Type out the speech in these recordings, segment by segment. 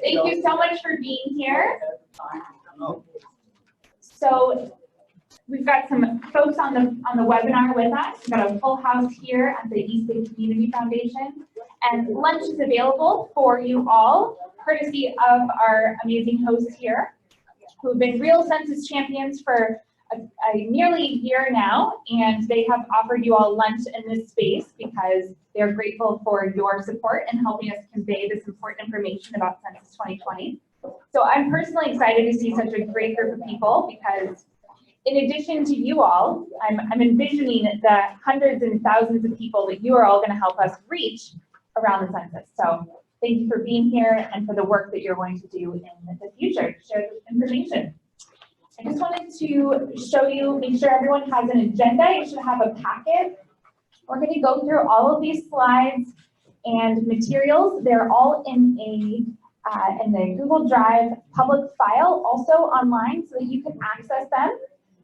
Thank you so much for being here. So we've got some folks on the webinar with us. We've got a full house here at the East Bay Community Foundation, and lunch is available for you all, courtesy of our amazing hosts here, who have been real census champions for nearly a year now, and they have offered you all lunch in this space because they're grateful for your support in helping us convey this important information about Census 2020. So I'm personally excited to see such a great group of people because in addition to you all, I'm envisioning the hundreds and thousands of people that you are all going to help us reach around the census. So thank you for being here and for the work that you're going to do in the future to share this information. I just wanted to show you, make sure everyone has an agenda. You should have a packet. We're going to go through all of these slides and materials. They're all in the Google Drive public file, also online, so that you can access them.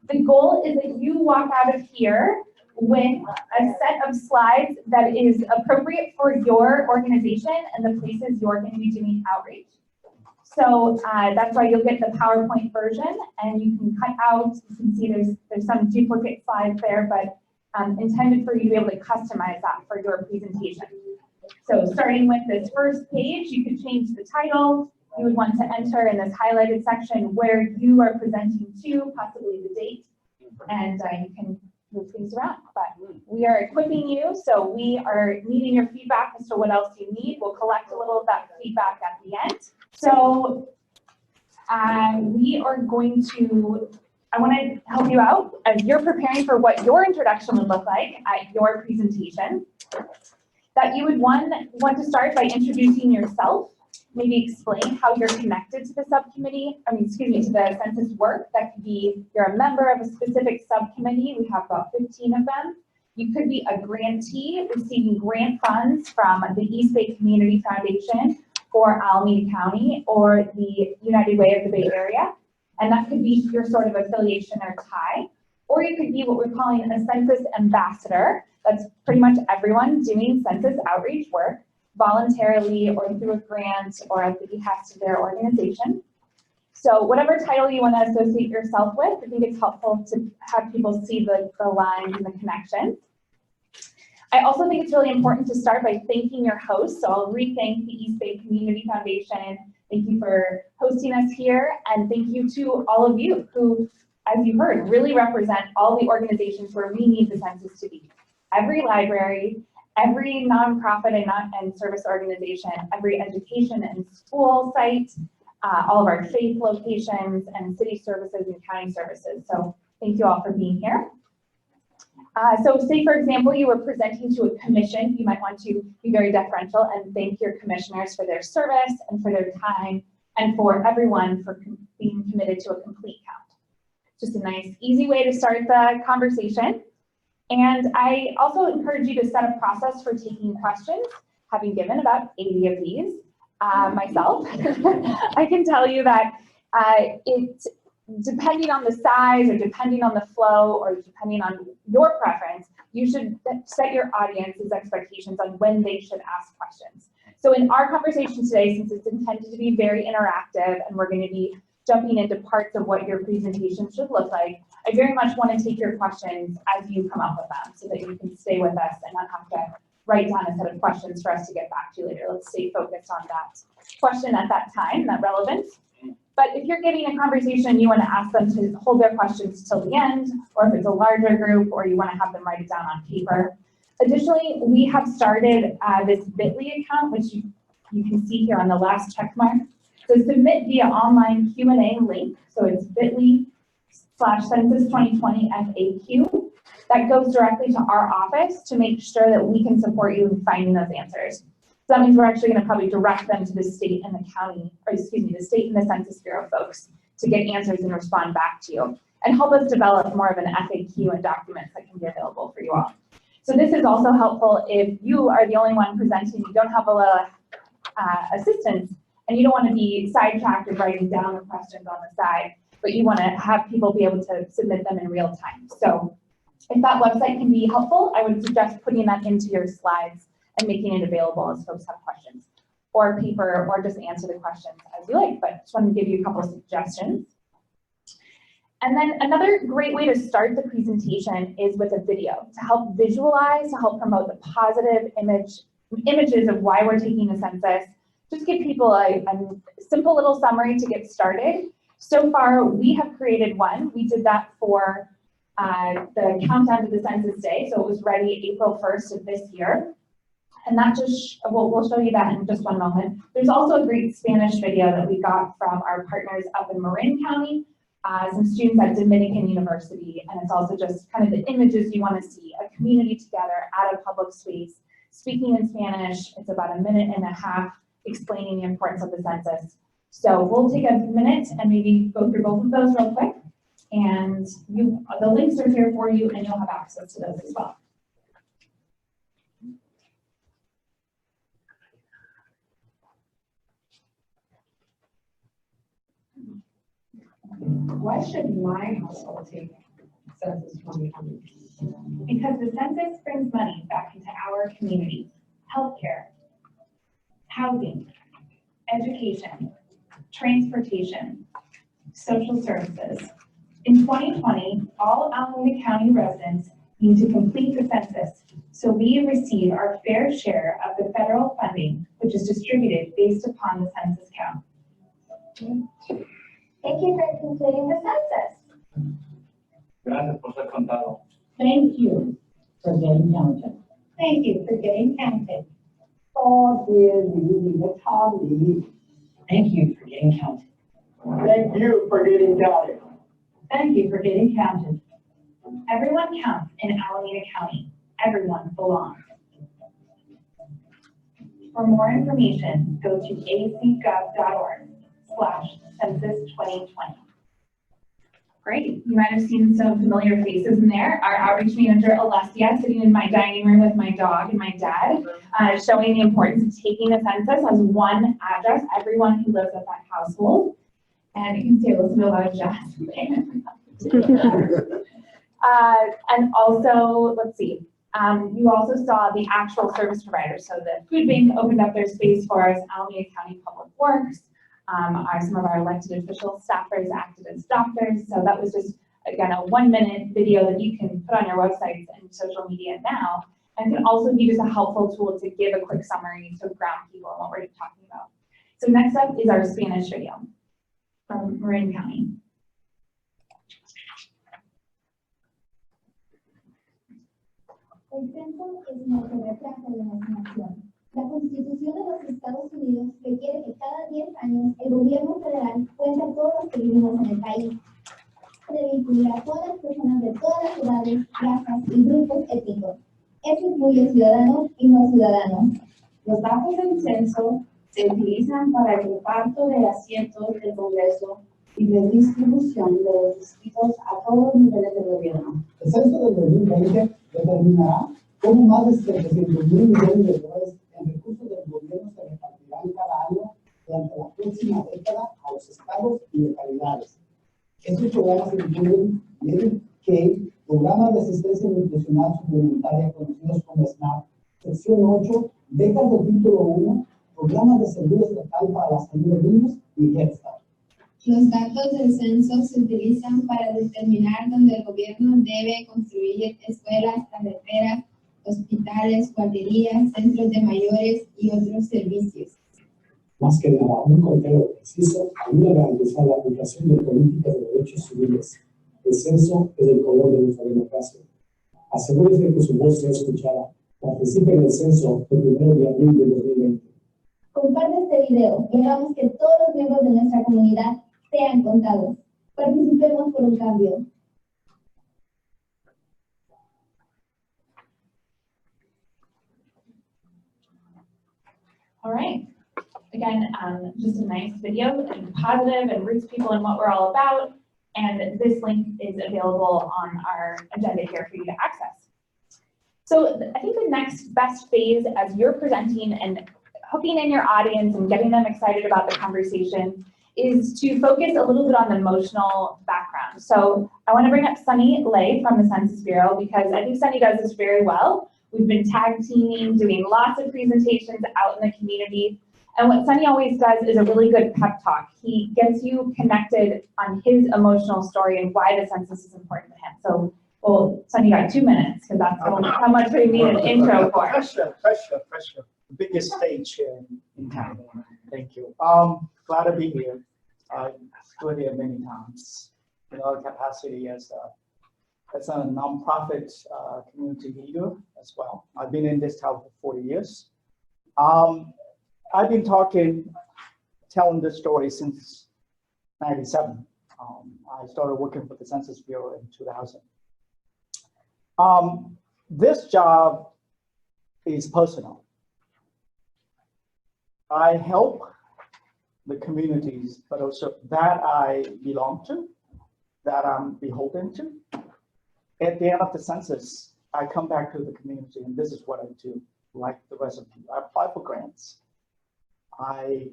The goal is that you walk out of here with a set of slides that is appropriate for your organization and the places you're going to be doing outreach. So that's why you'll get the PowerPoint version, and you can cut out, you can see there's some duplicate slides there, but intended for you to be able to customize that for your presentation. So starting with this first page, you could change the title. You would want to enter in this highlighted section where you are presenting to, possibly the date, and you can move things around. But we are equipping you, so we are needing your feedback as to what else you need. We'll collect a little of that feedback at the end. So we are going to, I want to help you out as you're preparing for what your introduction would look like at your presentation, that you would want to start by introducing yourself, maybe explain how you're connected to the subcommittee, to the census work. That could be you're a member of a specific subcommittee. We have about 15 of them. You could be a grantee receiving grant funds from the East Bay Community Foundation or Alameda County or the United Way of the Bay Area. And that could be your sort of affiliation or tie. Or you could be what we're calling a census ambassador. That's pretty much everyone doing census outreach work voluntarily or through a grant or at the behest of their organization. So whatever title you want to associate yourself with, I think it's helpful to have people see the lines and the connections. I also think it's really important to start by thanking your hosts. So I'll re-thank the East Bay Community Foundation. Thank you for hosting us here. And thank you to all of you who, as you heard, really represent all the organizations where we need the census to be. Every library, every nonprofit and service organization, every education and school site, all of our faith locations and city services and county services. So thank you all for being here. So say, for example, you were presenting to a commission, you might want to be very deferential and thank your commissioners for their service and for their time and for everyone for being committed to a complete count. Just a nice, easy way to start the conversation. And I also encourage you to set a process for taking questions, having given about 80 of these myself. I can tell you that depending on the size or depending on the flow or depending on your preference, you should set your audience's expectations on when they should ask questions. So in our conversation today, since it's intended to be very interactive and we're going to be jumping into parts of what your presentation should look like, I very much want to take your questions as you come up with them so that you can stay with us and not have to write down a set of questions for us to get back to later. Let's stay focused on that question at that time, that relevance. But if you're giving a conversation and you want to ask them to hold their questions till the end, or if it's a larger group, or you want to have them write it down on paper. Additionally, we have started this bit.ly account, which you can see here on the last check mark. So submit via online Q&A link. So it's bit.ly/census 2020 FAQ. That goes directly to our office to make sure that we can support you in finding those answers. So that means we're actually going to probably direct them to the state and the county, or excuse me, the state and the Census Bureau folks to get answers and respond back to you and help us develop more of an FAQ and documents that can be available for you all. So this is also helpful if you are the only one presenting, you don't have a lot of assistance, and you don't want to be sidetracked or writing down the questions on the side, but you want to have people be able to submit them in real time. So if that website can be helpful, I would suggest putting that into your slides and making it available as folks have questions. or paper, or just answer the questions as you like, but just wanted to give you a couple of suggestions. And then another great way to start the presentation is with a video to help visualize, to help promote the positive images of why we're taking the census. Just give people a simple little summary to get started. So far, we have created one. We did that for the countdown to the census day, so it was ready April 1st of this year. And that just, we'll show you that in just one moment. There's also a great Spanish video that we got from our partners up in Marin County, some students at Dominican University, and it's also just kind of the images you want to see, a community together at a public space, speaking in Spanish. It's about 1.5 minutes explaining the importance of the census. So we'll take a minute and maybe go through both of those real quick. And the links are here for you, and you'll have access to those as well. Why should my household take Census 2020? Because the census brings money back into our community. Healthcare, housing, education, transportation, social services. In 2020, all Alameda County residents need to complete the census so we receive our fair share of the federal funding, which is distributed based upon the census count. Thank you for completing the census. Gracias por ser contado. Thank you for getting counted. Thank you for getting counted. Oh, dear, the Tommy. Thank you for getting counted. Thank you for getting counted. Thank you for getting counted. Everyone counts in Alameda County. Everyone belongs. For more information, go to acgov.org/census2020. Great. You might have seen some familiar faces in there. Our outreach manager, Alessia, sitting in my dining room with my dog and my dad, showing the importance of taking the census as one address, everyone who lives at that household. And you can see, listen to a lot of jazz there. And also, let's see, you also saw the actual service providers. So the food bank opened up their space for us, Alameda County Public Works, some of our elected officials, staffers acted as doctors. So that was just, again, a 1-minute video that you can put on your websites and social media now, and can also be just a helpful tool to give a quick summary to ground people on what we're talking about. So next up is our Spanish video from Marin County. El censo es nuestro reflejo de nuestra nación. La Constitución de los Estados Unidos requiere que cada 10 años el gobierno federal cuente a todos los que vivimos en el país. Debe incluir a todas las personas de todas las edades, razas y grupos étnicos. Eso incluye ciudadanos y no ciudadanos. Los datos del censo se utilizan para el reparto de asientos del Congreso y redistribución de los distritos a todos los niveles del gobierno. El censo del 2020 determinará cómo más de 700,000 millones de dólares en recursos del gobierno se repartirán cada año durante la próxima década a los estados y localidades. Estos programas incluyen Medicaid, programas de asistencia nutricional suplementaria conocidos como SNAP, sección 8, becas del título 1, programas de seguro estatal para la salud de niños y Head Start. Los datos del censo se utilizan para determinar dónde el gobierno debe construir escuelas, carreteras, hospitales, guarderías, centros de mayores y otros servicios. Más que nada, un conteo preciso ayuda a garantizar la aplicación de políticas de derechos civiles. El censo es el color de nuestra democracia. Asegúrese que su voz sea escuchada. Participe en el censo el 1 de abril de 2020. Comparte este video y hagamos que todos los miembros de nuestra comunidad sean contados. Participemos por un cambio. All right. Again, just a nice video and positive and roots people in what we're all about. And this link is available on our agenda here for you to access. So I think the next best phase as you're presenting and hooking in your audience and getting them excited about the conversation is to focus a little bit on the emotional background. So I want to bring up Sunny Lay from the Census Bureau because I think Sunny does this very well. We've been tag teaming, doing lots of presentations out in the community, And what Sunny always does is a really good pep talk. He gets you connected on his emotional story and why the census is important to him. So, well, Sunny got 2 minutes because that's how much we need an intro for. Pressure. The biggest stage here in town. Thank you. Glad to be here. Stood here many times in our capacity as a nonprofit community leader as well. I've been in this town for 40 years. I've been telling this story since '97. I started working for the Census Bureau in 2000. This job is personal. I help the communities, but also that I belong to, that I'm beholden to. At the end of the census, I come back to the community, and this is what I do, like the rest of you. I apply for grants. I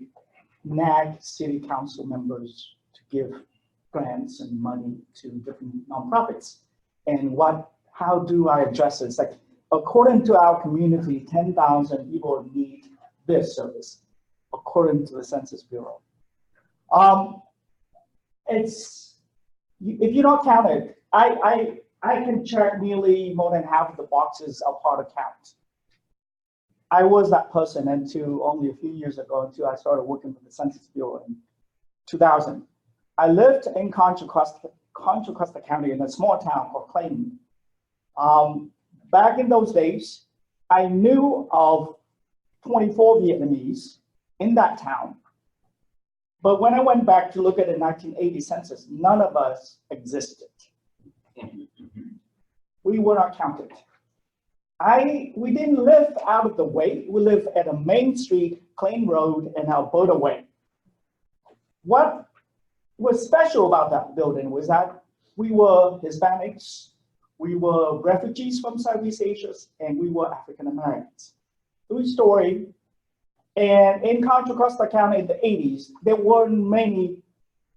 nag city council members to give grants and money to different nonprofits. And how do I address this? Like, according to our community, 10,000 people need this service, according to the Census Bureau. If you don't count it, I can check nearly more than half of the boxes are part of count. I was that person until only a few years ago, until I started working for the Census Bureau in 2000. I lived in Contra Costa County in a small town called Clayton. Back in those days, I knew of 24 Vietnamese in that town. But when I went back to look at the 1980 census, none of us existed. We were not counted. We didn't live out of the way. We lived at a main street, Clayton Road, and Alberta Way. What was special about that building was that we were Hispanics, we were refugees from Southeast Asia, and we were African Americans. 3-story. And in Contra Costa County in the 80s, there weren't many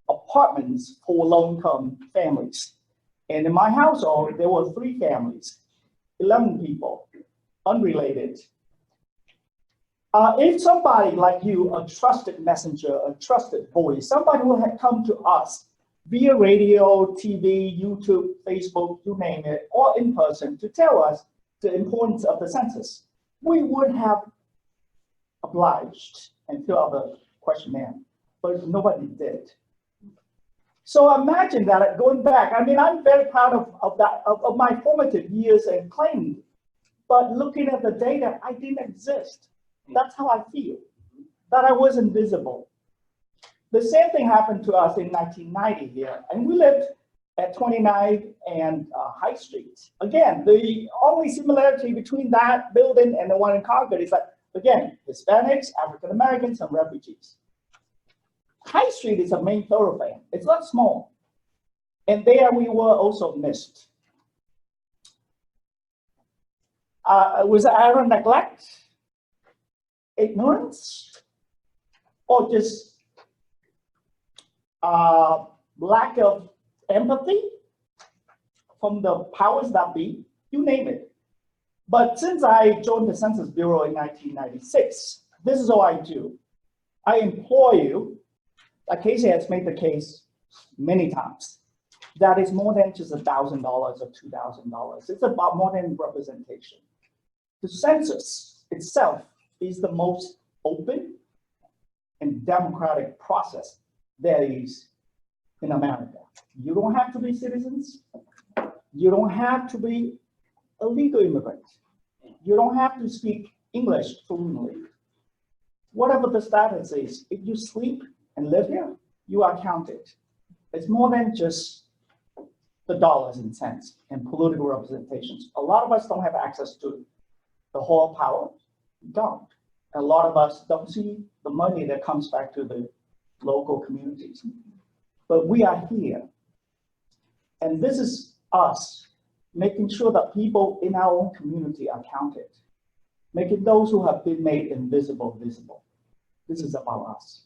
apartments for low-income families. And in my household, there were 3 families, 11 people, unrelated. If somebody like you, a trusted messenger, a trusted voice, somebody who had come to us via radio, TV, YouTube, Facebook, you name it, or in person to tell us the importance of the census, we would have obliged and fill out the questionnaire, but nobody did. So imagine that going back. I mean, I'm very proud of my formative years in Clayton, but looking at the data, I didn't exist. That's how I feel, that I was invisible. The same thing happened to us in 1990 here, and we lived at 29 and High Street. Again, the only similarity between that building and the one in Concord is that, again, Hispanics, African Americans, and refugees. High Street is a main thoroughfare. It's not small. And there we were also missed. Was it out of neglect, ignorance, or just lack of empathy from the powers that be? You name it. But since I joined the Census Bureau in 1996, this is all I do. I implore you, like Casey has made the case many times, that is more than just $1,000 or $2,000. It's about more than representation. The census itself is the most open and democratic process there is in America. You don't have to be citizens. You don't have to be a legal immigrant. You don't have to speak English fluently. Whatever the status is, if you sleep and live here, you are counted. It's more than just the dollars and cents and political representations. A lot of us don't have access to the whole power. We don't. A lot of us don't see the money that comes back to the local communities. But we are here. And this is us making sure that people in our own community are counted, making those who have been made invisible visible. This is about us.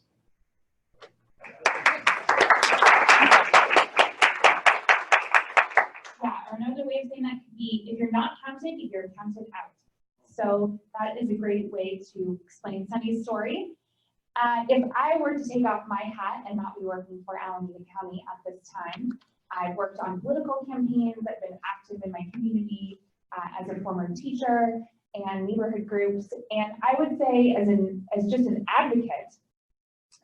Yeah, or another way of saying that could be, if you're not counted, you're counted out. So that is a great way to explain Sunny's story. If I were to take off my hat and not be working for Alameda County at this time, I've worked on political campaigns, I've been active in my community as a former teacher and neighborhood groups. And I would say as just an advocate,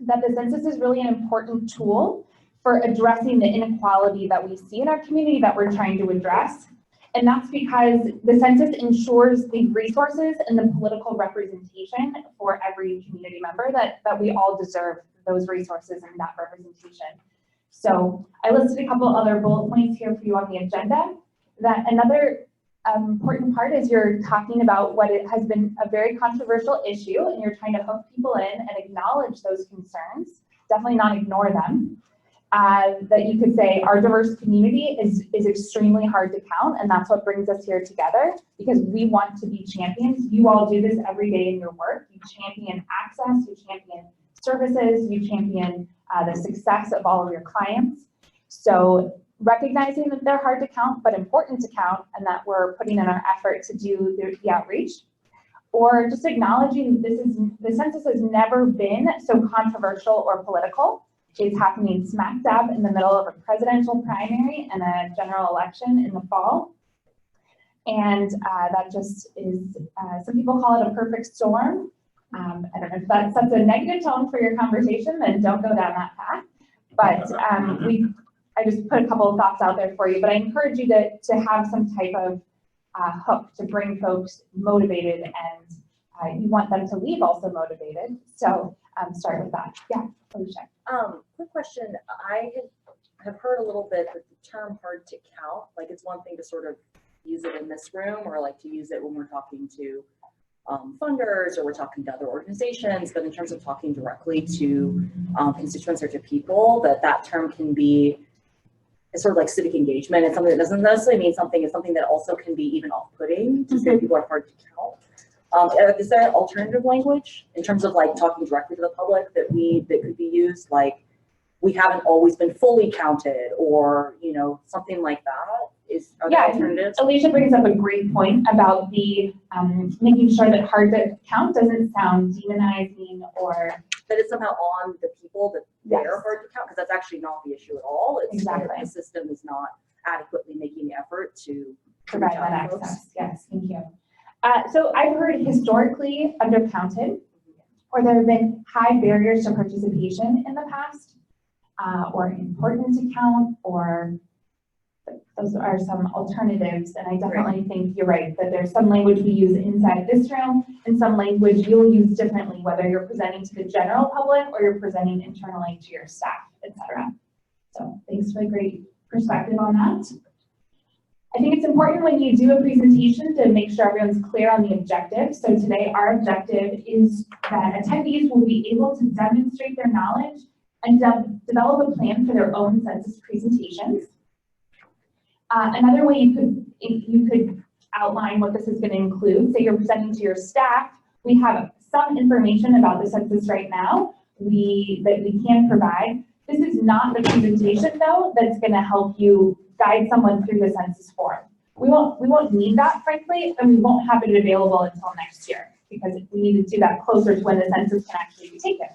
that the census is really an important tool for addressing the inequality that we see in our community that we're trying to address. And that's because the census ensures the resources and the political representation for every community member that we all deserve those resources and that representation. So I listed a couple other bullet points here for you on the agenda. That another important part is you're talking about what it has been a very controversial issue, and you're trying to hook people in and acknowledge those concerns, definitely not ignore them. That you could say our diverse community is extremely hard to count, and that's what brings us here together, because we want to be champions. You all do this every day in your work. You champion access, you champion services, you champion the success of all of your clients. So recognizing that they're hard to count, but important to count, and that we're putting in our effort to do the outreach, or just acknowledging the census has never been so controversial or political. It's happening smack dab in the middle of a presidential primary and a general election in the fall. And that just is, some people call it a perfect storm. I don't know if that sets a negative tone for your conversation, then don't go down that path. But I just put a couple of thoughts out there for you, but I encourage you to have some type of hook to bring folks motivated, and you want them to leave also motivated. So start with that. Yeah, Alicia. Quick question. I have heard a little bit that the term hard to count, like it's one thing to sort of use it in this room, or like to use it when we're talking to funders, or we're talking to other organizations, but in terms of talking directly to constituents or to people, that term can be sort of like civic engagement. It's something that doesn't necessarily mean something. It's something that also can be even off-putting to say people are hard to count. Is there alternative language in terms of like talking directly to the public that could be used, like we haven't always been fully counted, or something like that? Are there alternatives? Alicia brings up a great point about the making sure that hard to count doesn't sound demonizing, or that it's somehow on the people that they're hard to count, because that's actually not the issue at all. It's exactly the system is not adequately making the effort to provide that access. Yes, thank you. So I've heard historically undercounted, or there have been high barriers to participation in the past, or important to count, or those are some alternatives. And I definitely think you're right, that there's some language we use inside this room and some language you'll use differently, whether you're presenting to the general public or you're presenting internally to your staff, etc. So thanks for the great perspective on that. I think it's important when you do a presentation to make sure everyone's clear on the objective. So today our objective is that attendees will be able to demonstrate their knowledge and develop a plan for their own census presentations. Another way you could outline what this is going to include, say you're presenting to your staff, we have some information about the census right now that we can provide. This is not the presentation though that's going to help you guide someone through the census form. We won't need that, frankly, and we won't have it available until next year, because we need to do that closer to when the census can actually be taken.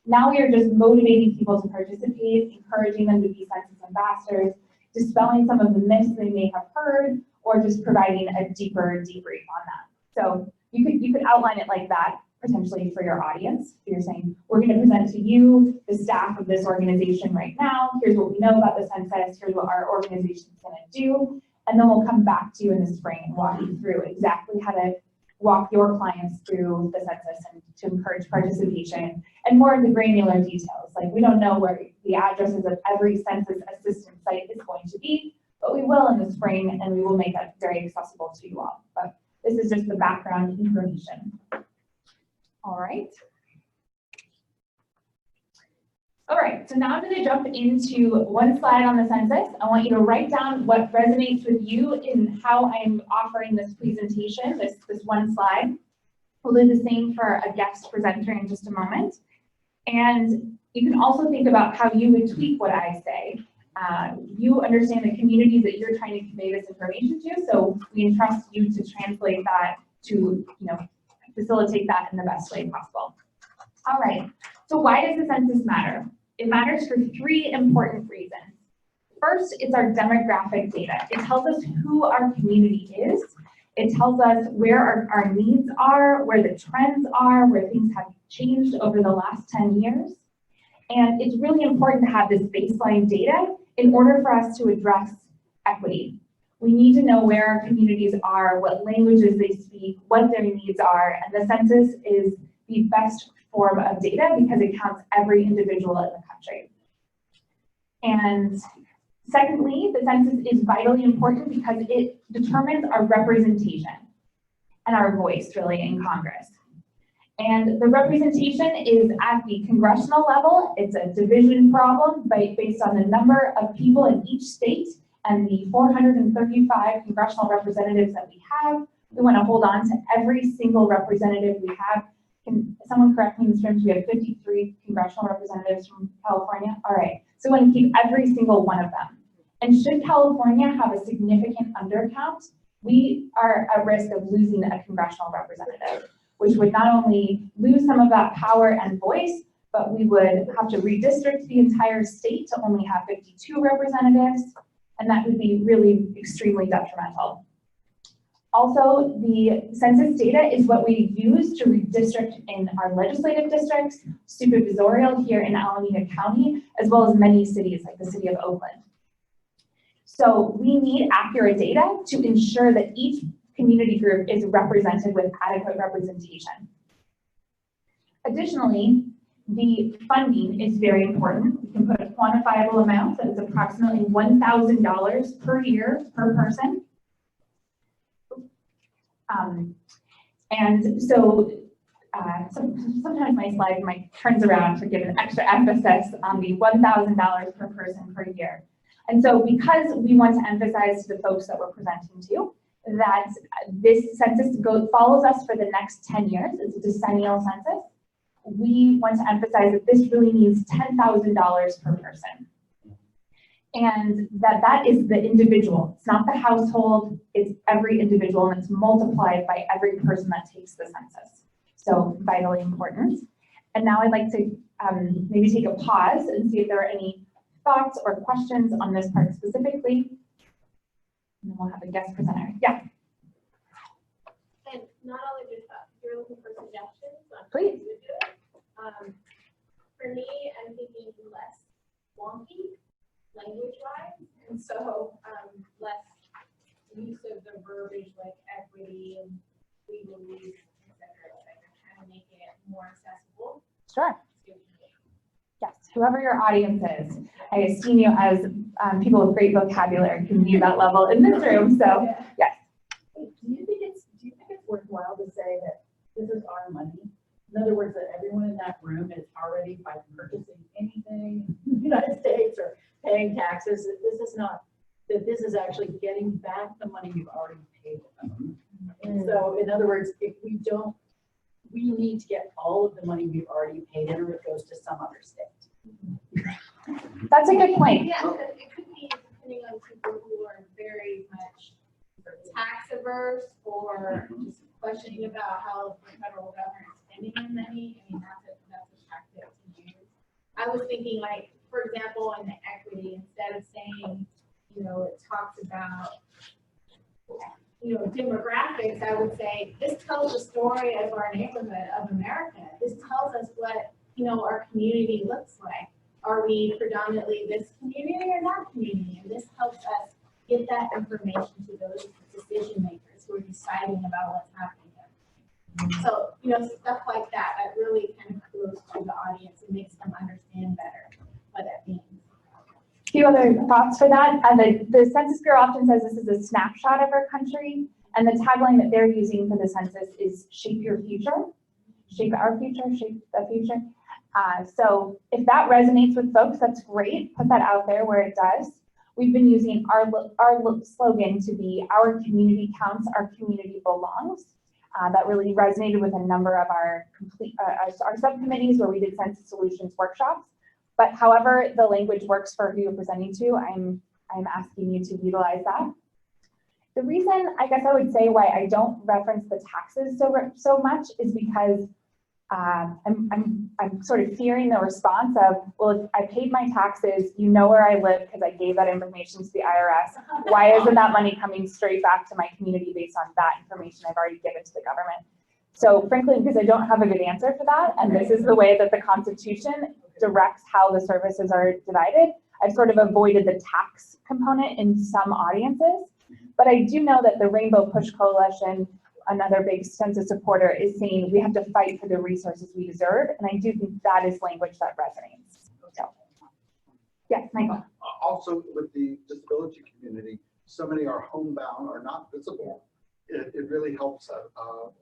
Now we are just motivating people to participate, encouraging them to be census ambassadors, dispelling some of the myths they may have heard, or just providing a deeper debrief on that. So you could outline it like that potentially for your audience. You're saying, we're going to present to you, the staff of this organization right now. Here's what we know about the census. Here's what our organization is going to do. And then we'll come back to you in the spring and walk you through exactly how to walk your clients through the census and to encourage participation and more of the granular details. Like, we don't know where the addresses of every census assistance site is going to be, but we will in the spring, and we will make that very accessible to you all. But this is just the background information. All right. All right, so now I'm going to jump into one slide on the census. I want you to write down what resonates with you in how I'm offering this presentation, this one slide. We'll do the same for a guest presenter in just a moment. And you can also think about how you would tweak what I say. You understand the communities that you're trying to convey this information to, so we entrust you to translate that to, facilitate that in the best way possible. All right, So why does the census matter? It matters for three important reasons. First, it's our demographic data. It tells us who our community is. It tells us where our needs are, where the trends are, where things have changed over the last 10 years. And it's really important to have this baseline data in order for us to address equity. We need to know where our communities are, what languages they speak, what their needs are, and the census is the best form of data because it counts every individual in the country. And secondly, the census is vitally important because it determines our representation and our voice really in Congress. And the representation is at the congressional level. It's a division problem based on the number of people in each state and the 435 congressional representatives that we have. We want to hold on to every single representative we have. Can someone correct me in this room? We have 53 congressional representatives from California. All right, so we want to keep every single one of them. And should California have a significant undercount, we are at risk of losing a congressional representative, which would not only lose some of that power and voice, but we would have to redistrict the entire state to only have 52 representatives, and that would be really extremely detrimental. Also, the census data is what we use to redistrict in our legislative districts, supervisorial here in Alameda County, as well as many cities like the city of Oakland. So we need accurate data to ensure that each community group is represented with adequate representation. Additionally, the funding is very important. We can put a quantifiable amount that is approximately $1,000 per year per person. And so sometimes my slide turns around to give an extra emphasis on the $1,000 per person per year. And so because we want to emphasize to the folks that we're presenting to that this census follows us for the next 10 years, it's a decennial census, we want to emphasize that this really means $10,000 per person. And that is the individual. It's not the household, it's every individual, and it's multiplied by every person that takes the census. So vitally important. And now I'd like to maybe take a pause and see if there are any thoughts or questions on this part specifically. And then we'll have a guest presenter. Yeah. And not only just that, you're looking for suggestions on Please. how you do it. For me, I'm thinking less wonky language-wise, and so less use of the verbiage like equity and legalese, etc. To kind of make it more accessible. Sure. Yes, whoever your audience is. I esteem you as people with great vocabulary can view that level in this room, so yes. Do you think it's worthwhile to say that this is our money? In other words, that everyone in that room is already by purchasing anything in the United States or paying taxes, this is not, that this is actually getting back the money you've already paid them. And so in other words, if we don't, we need to get all of the money we've already paid in, or it goes to some other state. That's a good point. Yeah, it could be depending on people who are very much tax averse or just questioning about how the federal government is spending their money. I mean, that's a tactic to use. I was thinking, like, for example, in the equity, instead of saying, you know, it talks about, you know, demographics, I would say this tells the story of our neighborhood, of America. This tells us what, you know, our community looks like. Are we predominantly this community or that community? And this helps us get that information to those decision makers who are deciding about what's happening. So, you know, stuff like that, that really kind of goes to the audience and makes them understand better what that means. A few other thoughts for that. The Census Bureau often says this is a snapshot of our country, and the tagline that they're using for the census is shape your future, shape our future, shape the future. So if that resonates with folks, that's great. Put that out there where it does. We've been using our slogan to be our community counts, our community belongs. That really resonated with a number of our subcommittees where we did census solutions workshops. But however the language works for who you're presenting to, I'm asking you to utilize that. The reason I guess I would say why I don't reference the taxes so much is because I'm sort of fearing the response of, well, if I paid my taxes, you know where I live because I gave that information to the IRS. Why isn't that money coming straight back to my community based on that information I've already given to the government? So frankly, because I don't have a good answer for that, and this is the way that the Constitution directs how the services are divided, I've sort of avoided the tax component in some audiences. But I do know that the Rainbow Push Coalition, another big census supporter, is saying we have to fight for the resources we deserve, and I do think that is language that resonates. So, yes, Michael. Also, with the disability community, so many are homebound or not visible. It really helps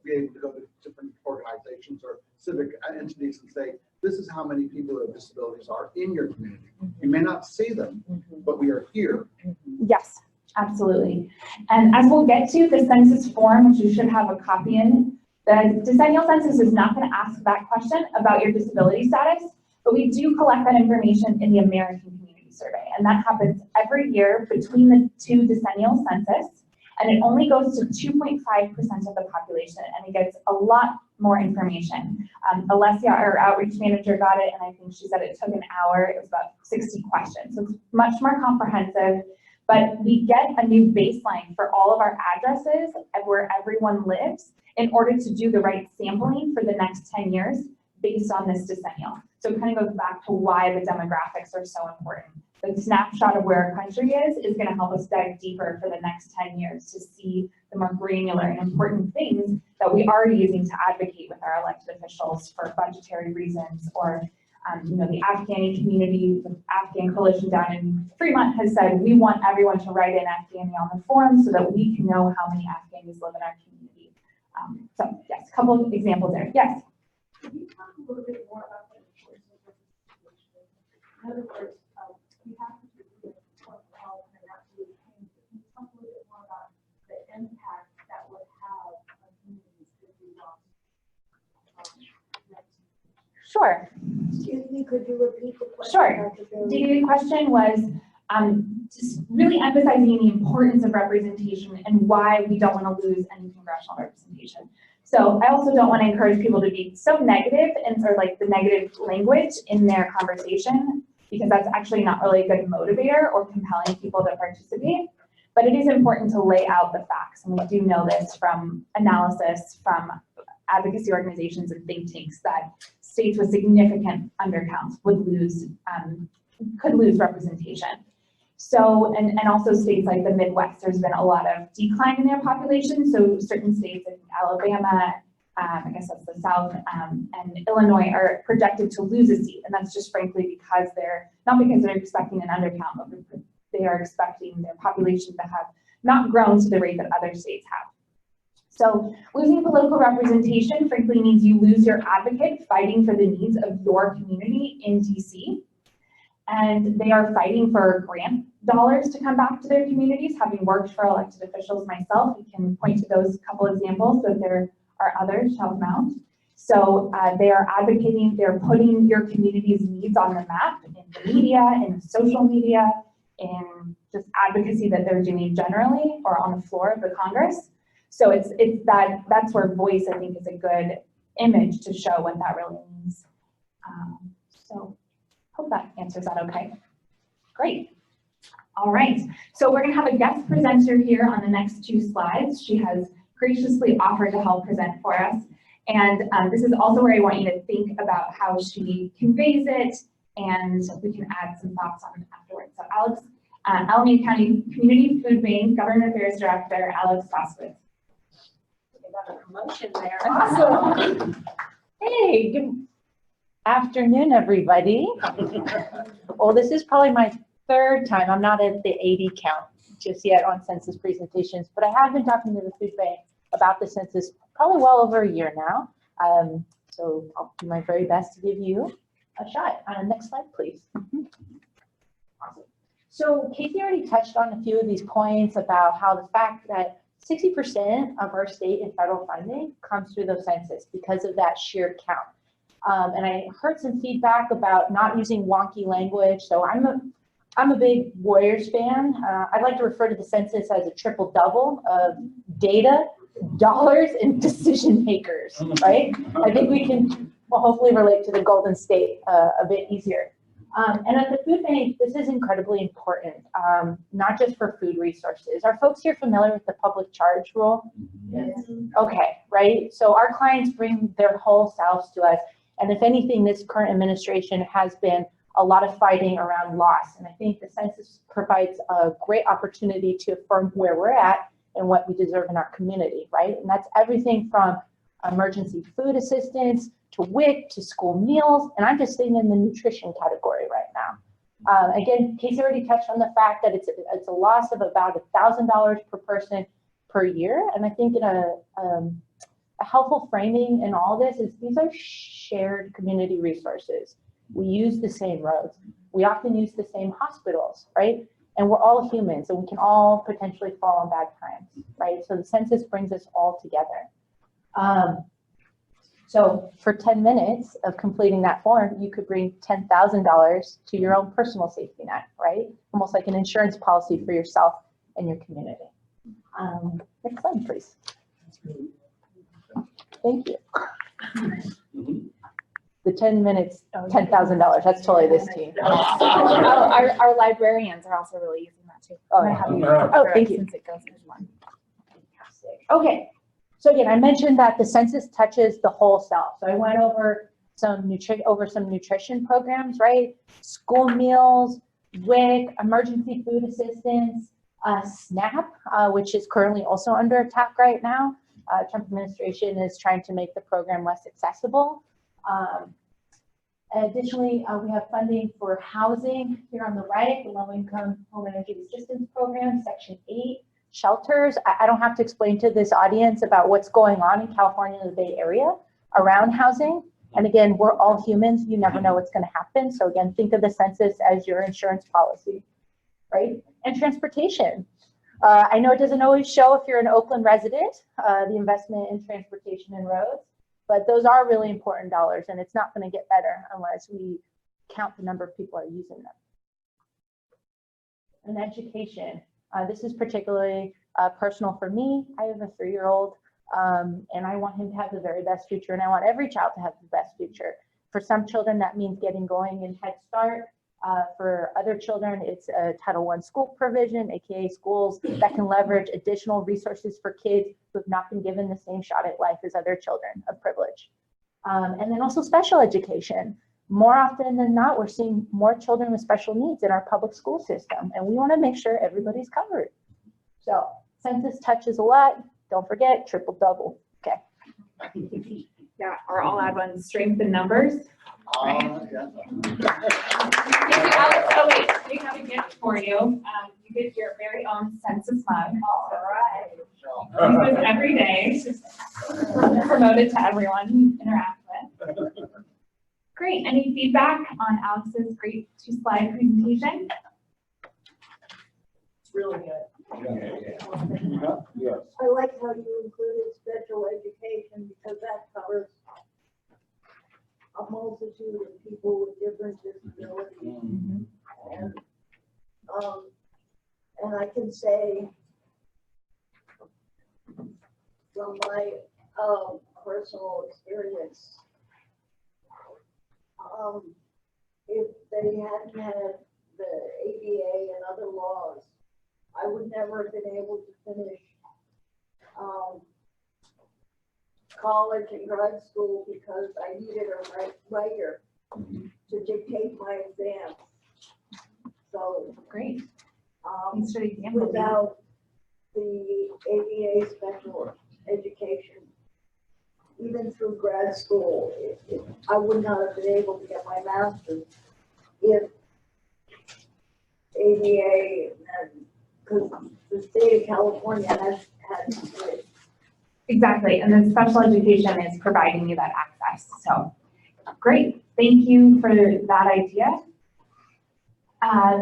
be able to go to different organizations or civic entities and say, this is how many people with disabilities are in your community. You may not see them, but we are here. Yes, absolutely. And as we'll get to the census form, which you should have a copy in, the decennial census is not going to ask that question about your disability status, but we do collect that information in the American Community Survey. And that happens every year between the two decennial census. And it only goes to 2.5% of the population, and it gets a lot more information. Alessia, our outreach manager, got it, and I think she said it took an hour. It was about 60 questions, so it's much more comprehensive. But we get a new baseline for all of our addresses and where everyone lives in order to do the right sampling for the next 10 years based on this decennial. So it kind of goes back to why the demographics are so important. The snapshot of where our country is going to help us dive deeper for the next 10 years to see the more granular and important things that we are using to advocate with our elected officials for budgetary reasons, or the Afghani community, the Afghan coalition down in Fremont has said we want everyone to write in Afghani on the form so that we can know how many Afghanis live in our community. So yes, a couple of examples there. Yes. Can you talk a little bit more about the importance of this situation? In other words, we have to do what help and not do pain. Can you talk a little bit more about the impact that would have on communities if we lost? Sure. Excuse me, could you repeat the question? Sure. The question was just really emphasizing the importance of representation and why we don't want to lose any congressional representation. So I also don't want to encourage people to be so negative and sort of like the negative language in their conversation, because that's actually not really a good motivator or compelling people to participate. But it is important to lay out the facts, and we do know this from analysis from advocacy organizations and think tanks that states with significant undercounts could lose representation. So, and also states like the Midwest, there's been a lot of decline in their population. So certain states like Alabama, I guess that's the South, and Illinois are projected to lose a seat. And that's just frankly because not because they're expecting an undercount, but they are expecting their population to have not grown to the rate that other states have. So losing political representation frankly means you lose your advocate fighting for the needs of your community in DC. And they are fighting for grant dollars to come back to their communities. Having worked for elected officials myself, we can point to those couple examples, but there are others to help them out. So they are advocating, they're putting your community's needs on the map in the media, in social media, in just advocacy that they're doing generally or on the floor of the Congress. So that's where voice, I think, is a good image to show what that really means. So hope that answers that okay. Great. All right, so we're gonna have a guest presenter here on the next two slides. She has graciously offered to help present for us. And this is also where I want you to think about how she conveys it, and we can add some thoughts on it afterwards. So Alex, Alameda County Community Food Bank Government Affairs Director, Alex Foskowitz. Got a promotion there. Awesome. Hey, good afternoon, everybody. Well, this is probably my third time. I'm not at the 80 count just yet on census presentations, but I have been talking to the food bank about the census probably well over a year now. So I'll do my very best to give you a shot. Next slide, please. Awesome. So Casey already touched on a few of these points about how the fact that 60% of our state and federal funding comes through the census because of that sheer count. And I heard some feedback about not using wonky language. So I'm a big Warriors fan. I'd like to refer to the census as a triple double of data, dollars, and decision makers, right? I think we can will hopefully relate to the Golden State a bit easier. And at the food bank, this is incredibly important, not just for food resources. Are folks here familiar with the public charge rule? Yes. Okay, right? So our clients bring their whole selves to us. And if anything, this current administration has been a lot of fighting around loss. And I think the census provides a great opportunity to affirm where we're at and what we deserve in our community, right? And that's everything from emergency food assistance to WIC to school meals. And I'm just staying in the nutrition category right now. Again, Casey already touched on the fact that it's a loss of about $1,000 per person per year. And I think in a helpful framing in all this is these are shared community resources. We use the same roads. We often use the same hospitals, right? And we're all humans and we can all potentially fall on bad times, right? So the census brings us all together. So for 10 minutes of completing that form, you could bring $10,000 to your own personal safety net, right? Almost like an insurance policy for yourself and your community. Next slide, please. Thank you. The 10 minutes, $10,000, that's totally this team. Our librarians are also really using that too. Oh, yeah. Oh, thank you. Since it goes into one. Okay, so again, I mentioned that the census touches the whole self. So I went over some nutrition programs, right? School meals, WIC, emergency food assistance, SNAP, which is currently also under attack right now. Trump administration is trying to make the program less accessible. Additionally, we have funding for housing here on the right, the low-income home energy assistance program, Section 8, shelters. I don't have to explain to this audience about what's going on in California and the Bay Area around housing. And again, we're all humans. You never know what's going to happen. So again, think of the census as your insurance policy, right? And transportation. I know it doesn't always show if you're an Oakland resident, the investment in transportation and roads. But those are really important dollars, and it's not going to get better unless we count the number of people who are using them. And education. This is particularly personal for me. I have a 3-year-old, and I want him to have the very best future, and I want every child to have the best future. For some children, that means getting going in Head Start. For other children, it's a Title I school provision, aka schools that can leverage additional resources for kids who have not been given the same shot at life as other children of privilege. And then also special education. More often than not, we're seeing more children with special needs in our public school system, and we want to make sure everybody's covered. So census touches a lot. Don't forget, triple double. Okay. Yeah, or I'll add one, strength in numbers. Right. Yeah. Oh wait, we have a gift for you. You get your very own census mug. All right. Use this every day. Promote it to everyone you interact with. Great. Any feedback on Alex's great 2-slide presentation? It's really good. Yes. I like how you included special education because that covers a multitude of people with different disabilities. And I can say from my personal experience, if they hadn't had the ADA and other laws, I would never have been able to finish college and grad school because I needed a writer to dictate my exams. So great. Without the ABA special education, even through grad school, I would not have been able to get my master's if ABA, because the state of California has had. Exactly, and then special education is providing you that access. So great, thank you for that idea.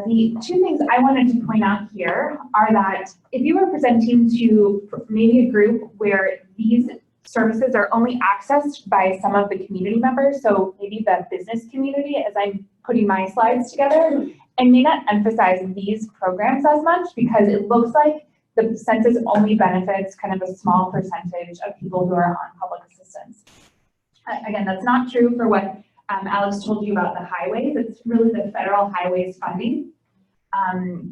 The 2 things I wanted to point out here are that if you were presenting to maybe a group where these services are only accessed by some of the community members, so maybe the business community, as I'm putting my slides together, I may not emphasize these programs as much because it looks like the census only benefits kind of a small percentage of people who are on public assistance. Again, that's not true for what Alex told you about the highways. It's really the federal highways funding,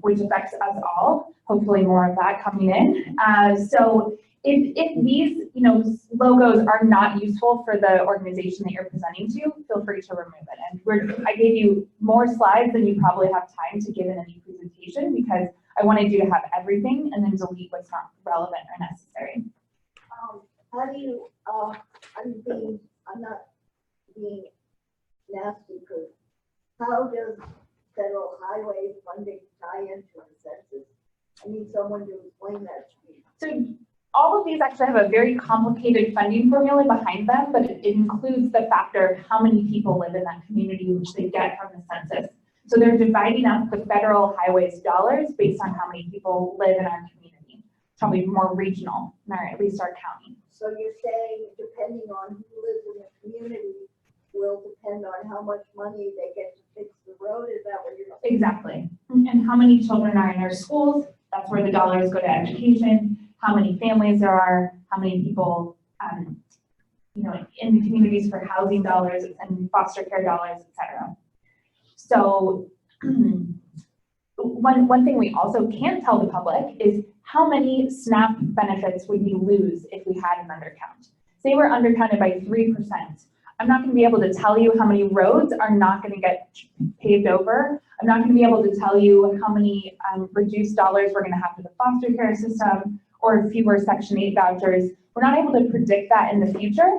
which affects us all. Hopefully more of that coming in. So if these, logos are not useful for the organization that you're presenting to, feel free to remove it. And I gave you more slides than you probably have time to give in any presentation because I wanted you to have everything and then delete what's not relevant or necessary. How do you, I'm not being nasty, because how does federal highway funding tie into the census? I need someone to explain that to me. So all of these actually have a very complicated funding formula behind them, but it includes the factor of how many people live in that community, which they get from the census. So they're dividing up the federal highways dollars based on how many people live in our community. It's probably more regional, at least our county. So you're saying depending on who lives in the community will depend on how much money they get to fix the road? Is that what you're saying? Exactly. And how many children are in our schools? That's where the dollars go to education. How many families there are, how many people, in the communities for housing dollars and foster care dollars, et cetera. So one thing we also can't tell the public is how many SNAP benefits would we lose if we had an undercount. Say we're undercounted by 3%. I'm not going to be able to tell you how many roads are not going to get paved over. I'm not going to be able to tell you how many reduced dollars we're going to have for the foster care system or fewer Section 8 vouchers. We're not able to predict that in the future.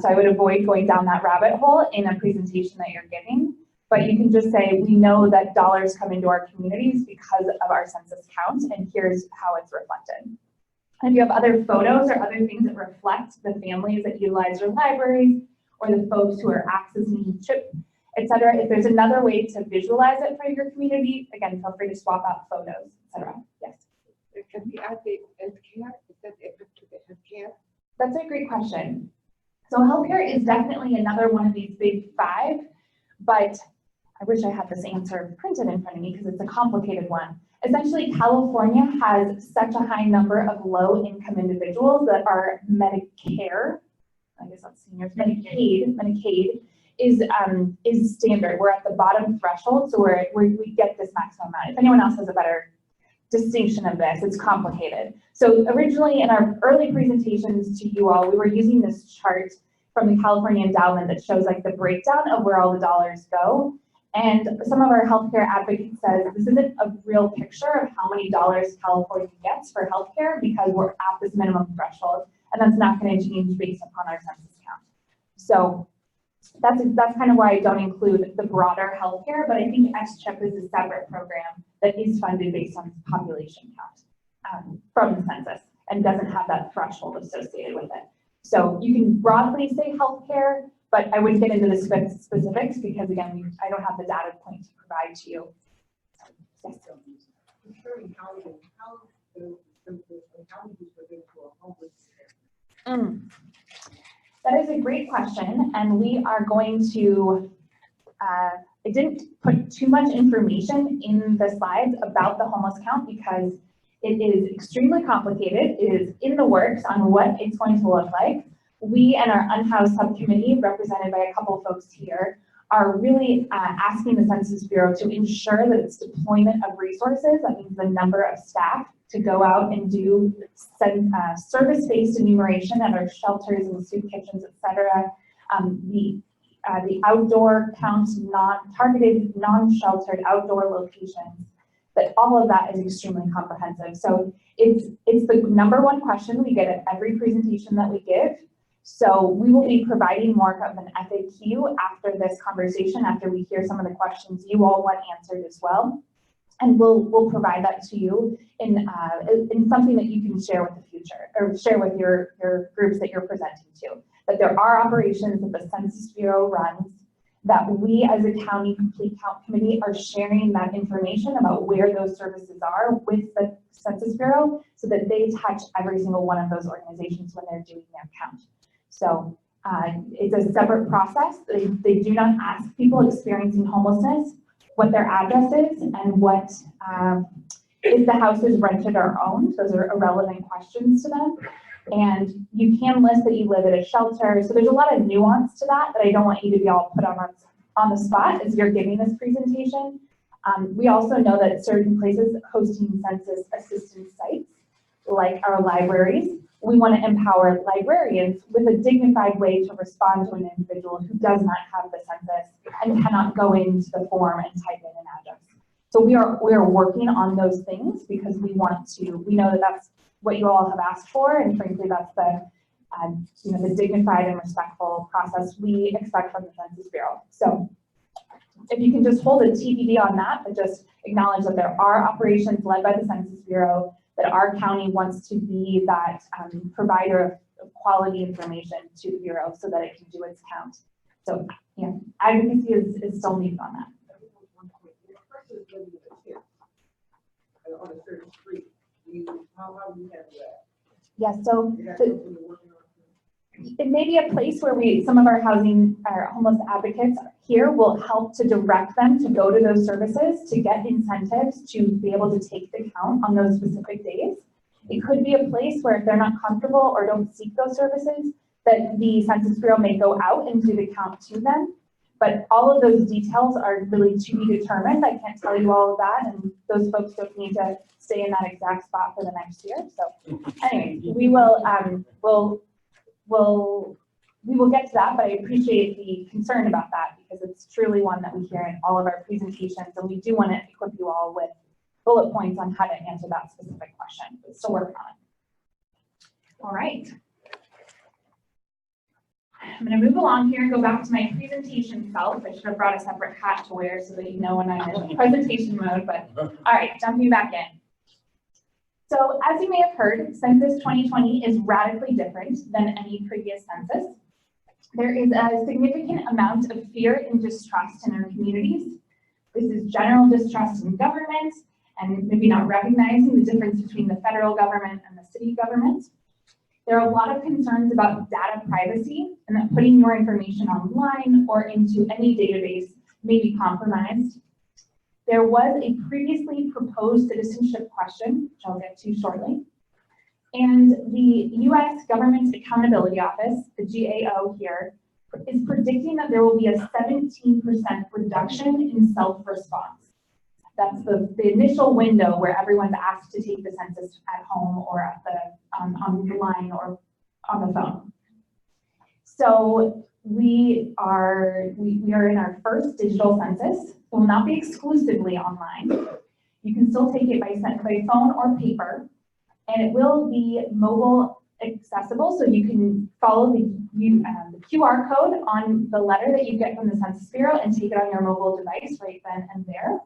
So I would avoid going down that rabbit hole in a presentation that you're giving. But you can just say, we know that dollars come into our communities because of our census count, and here's how it's reflected. And if you have other photos or other things that reflect the families that utilize your libraries, or the folks who are accessing CHIP, et cetera, if there's another way to visualize it for your community, again, feel free to swap out photos, et cetera. Yes? Can we add the healthcare? Is that equal to the healthcare? That's a great question. So healthcare is definitely another one of these big five, but I wish I had this answer printed in front of me because it's a complicated one. Essentially, California has such a high number of low-income individuals that are Medicare, I guess that's seniors, Medicaid is standard. We're at the bottom threshold, so we get this maximum amount. If anyone else has a better distinction of this, it's complicated. So originally in our early presentations to you all, we were using this chart from the California Endowment that shows like the breakdown of where all the dollars go. And some of our healthcare advocates says this isn't a real picture of how many dollars California gets for healthcare because we're at this minimum threshold, and that's not going to change based upon our census count. So that's kind of why I don't include the broader healthcare, but I think SCHIP is a separate program that is funded based on population count from the census and doesn't have that threshold associated with it. So you can broadly say healthcare, but I wouldn't get into the specifics because again, I don't have the data point to provide to you. Yes. That is a great question, and we are going to, I didn't put too much information in the slides about the homeless count because it is extremely complicated. It is in the works on what it's going to look like. We and our unhoused subcommittee, represented by a couple of folks here, are really asking the Census Bureau to ensure that its deployment of resources, that means the number of staff to go out and do service-based enumeration at our shelters and soup kitchens, et cetera. The outdoor counts, targeted non-sheltered outdoor locations, that all of that is extremely comprehensive. So it's the number one question we get at every presentation that we give. So we will be providing more of an FAQ after this conversation, after we hear some of the questions you all want answered as well. And we'll provide that to you in something that you can share with the future, or share with your groups that you're presenting to. That there are operations that the Census Bureau runs, that we as a county complete count committee are sharing that information about where those services are with the Census Bureau so that they touch every single one of those organizations when they're doing their count. So it's a separate process. They do not ask people experiencing homelessness what their address is and what if the house is rented or owned. Those are irrelevant questions to them. And you can list that you live at a shelter. So there's a lot of nuance to that I don't want you to be all put on the spot as you're giving this presentation. We also know that certain places hosting census assistance sites, like our libraries, we want to empower librarians with a dignified way to respond to an individual who does not have the census and cannot go into the form and type in an address. So we are working on those things because we know that that's what you all have asked for, and frankly, that's the the dignified and respectful process we expect from the Census Bureau. So if you can just hold a TBD on that, but just acknowledge that there are operations led by the Census Bureau, that our county wants to be that provider of quality information to the Bureau so that it can do its count. So advocacy is still needed on that. On a certain street, how do you handle that? Yeah, so it may be a place where some of our homeless advocates here will help to direct them to go to those services to get incentives to be able to take the count on those specific days. It could be a place where if they're not comfortable or don't seek those services, that the Census Bureau may go out and do the count to them. But all of those details are really to be determined. I can't tell you all of that, and those folks don't need to stay in that exact spot for the next year. So anyway, we will get to that, but I appreciate the concern about that because it's truly one that we hear in all of our presentations, and we do want to equip you all with bullet points on how to answer that specific question. But still working on it. All right. I'm going to move along here and go back to my presentation self. I should have brought a separate hat to wear so that you know when I'm in presentation mode, but all right, jumping back in. So as you may have heard, Census 2020 is radically different than any previous census. There is a significant amount of fear and distrust in our communities. This is general distrust in government and maybe not recognizing the difference between the federal government and the city government. There are a lot of concerns about data privacy and that putting your information online or into any database may be compromised. There was a previously proposed citizenship question, which I'll get to shortly. And the U.S. Government Accountability Office, the GAO here, is predicting that there will be a 17% reduction in self-response. That's the initial window where everyone's asked to take the census at home or at on the line or on the phone. So we are in our first digital census. It will not be exclusively online. You can still take it by phone or paper, and it will be mobile accessible, so you can follow the QR code on the letter that you get from the Census Bureau and take it on your mobile device right then and there.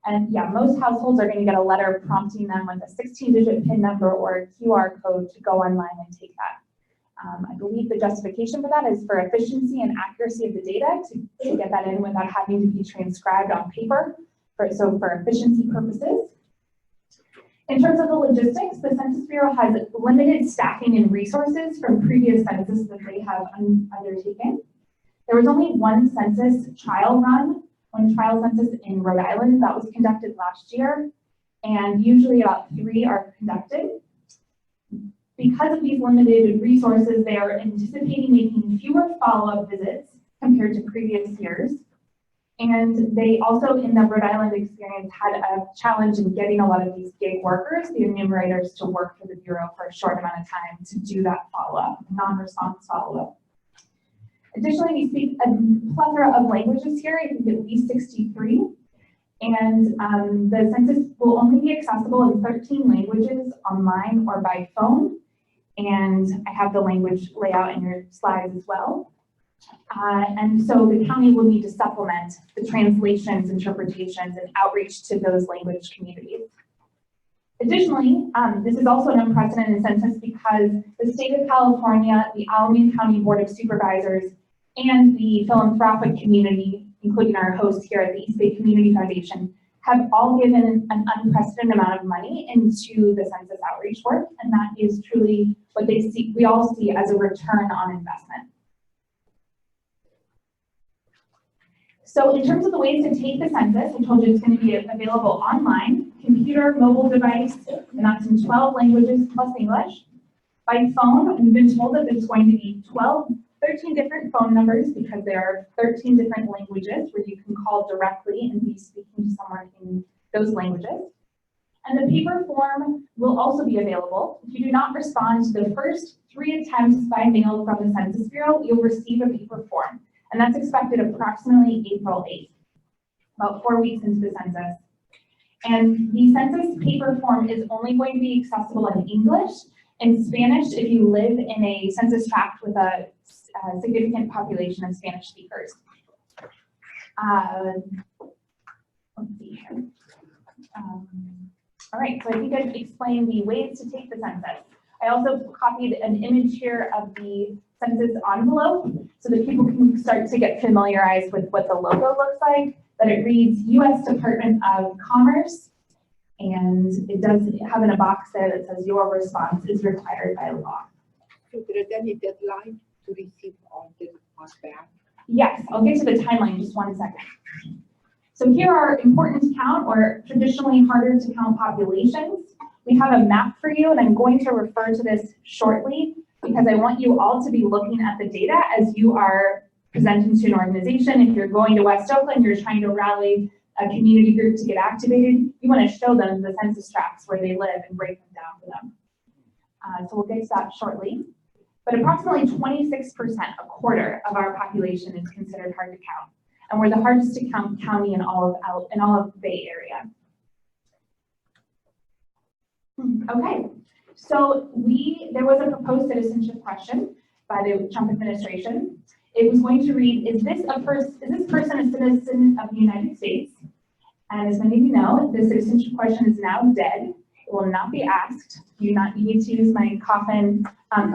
And yeah, most households are going to get a letter prompting them with a 16-digit PIN number or a QR code to go online and take that. I believe the justification for that is for efficiency and accuracy of the data to get that in without having to be transcribed on paper, so for efficiency purposes. In terms of the logistics, the Census Bureau has limited staffing and resources from previous censuses that they have undertaken. There was only one trial census in Rhode Island that was conducted last year, and usually about 3 are conducted. Because of these limited resources, they are anticipating making fewer follow-up visits compared to previous years. And they also, in the Rhode Island experience, had a challenge in getting a lot of these gig workers, the enumerators, to work for the Bureau for a short amount of time to do that follow-up, non-response follow-up. Additionally, we speak a plethora of languages here, I think at least 63. And the census will only be accessible in 13 languages online or by phone. And I have the language layout in your slides as well. And so the county will need to supplement the translations, interpretations, and outreach to those language communities. Additionally, this is also an unprecedented census because the state of California, the Alameda County Board of Supervisors, and the philanthropic community, including our host here at the East Bay Community Foundation, have all given an unprecedented amount of money into the census outreach work, and that is truly what we all see as a return on investment. So in terms of the ways to take the census, I told you it's going to be available online, computer, mobile device, and that's in 12 languages plus English. By phone, we've been told that there's going to be 13 different phone numbers because there are 13 different languages where you can call directly and be speaking to someone in those languages. And the paper form will also be available. If you do not respond to the first 3 attempts by mail from the Census Bureau, you'll receive a paper form. And that's expected approximately April 8th, about 4 weeks into the census. And the census paper form is only going to be accessible in English and Spanish if you live in a census tract with a significant population of Spanish speakers. Let's see here. All right, so I think I've explained the ways to take the census. I also copied an image here of the census envelope so that people can start to get familiarized with what the logo looks like, that it reads U.S. Department of Commerce, and it does have in a box there that says your response is required by law. So there is any deadline to receive all the response back? Yes, I'll get to the timeline in just 1 second. So here are important to count or traditionally harder to count populations. We have a map for you, and I'm going to refer to this shortly because I want you all to be looking at the data as you are presenting to an organization. If you're going to West Oakland, you're trying to rally a community group to get activated, you want to show them the census tracts where they live and break them down for them. So we'll get to that shortly. But approximately 26%, a quarter of our population is considered hard to count. And we're the hardest to count county in all of the Bay Area. Okay, so there was a proposed citizenship question by the Trump administration. It was going to read, is this person a citizen of the United States? And as many of you know, the citizenship question is now dead. It will not be asked. You do not need to use my coffin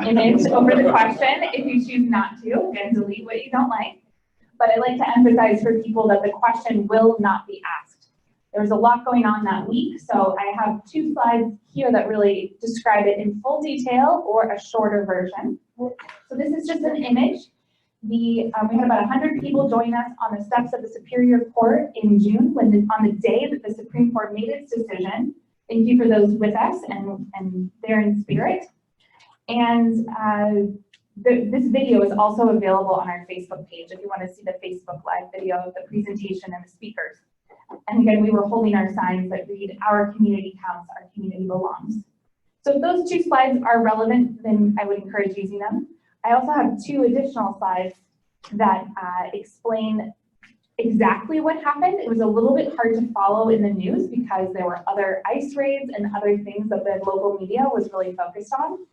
image over the question if you choose not to. Again, delete what you don't like. But I like to emphasize for people that the question will not be asked. There was a lot going on that week, so I have 2 slides here that really describe it in full detail or a shorter version. So this is just an image. We had about 100 people join us on the steps of the Superior Court in June on the day that the Supreme Court made its decision. Thank you for those with us and there in spirit. And this video is also available on our Facebook page if you want to see the Facebook Live video of the presentation and the speakers. And again, we were holding our signs that read, our community counts, our community belongs. So if those 2 slides are relevant, then I would encourage using them. I also have 2 additional slides that explain exactly what happened. It was a little bit hard to follow in the news because there were other ICE raids and other things that the local media was really focused on.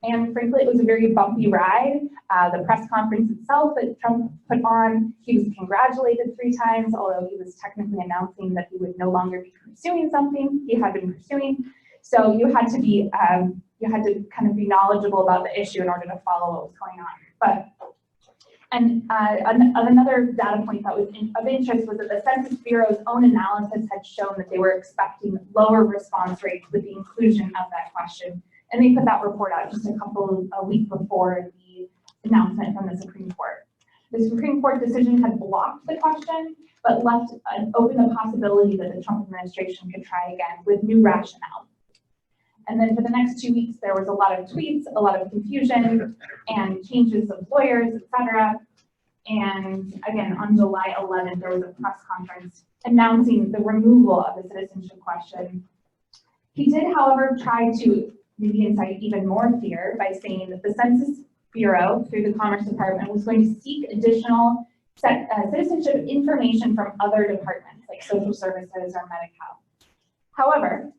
And frankly, it was a very bumpy ride. The press conference itself that Trump put on, he was congratulated 3 times, although he was technically announcing that he would no longer be pursuing something he had been pursuing. So you had to kind of be knowledgeable about the issue in order to follow what was going on. Another data point that was of interest was that the Census Bureau's own analysis had shown that they were expecting lower response rates with the inclusion of that question. And they put that report out just a week before the announcement from the Supreme Court. The Supreme Court decision had blocked the question, but left open the possibility that the Trump administration could try again with new rationale. And then for the next 2 weeks, there was a lot of tweets, a lot of confusion, and changes of lawyers, etc. And again, on July 11th, there was a press conference announcing the removal of the citizenship question. He did, however, try to maybe incite even more fear by saying that the Census Bureau, through the Commerce Department, was going to seek additional citizenship information from other departments, like social services or Medi-Cal. However,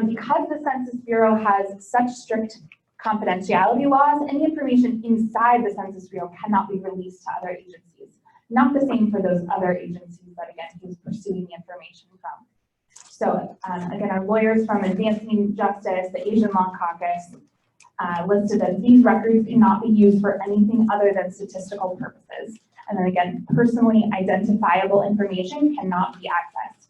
because the Census Bureau has such strict confidentiality laws, any information inside the Census Bureau cannot be released to other agencies. Not the same for those other agencies that, again, he was pursuing the information from. So again, our lawyers from Advancing Justice, the Asian Law Caucus, listed that these records cannot be used for anything other than statistical purposes. And then again, personally identifiable information cannot be accessed.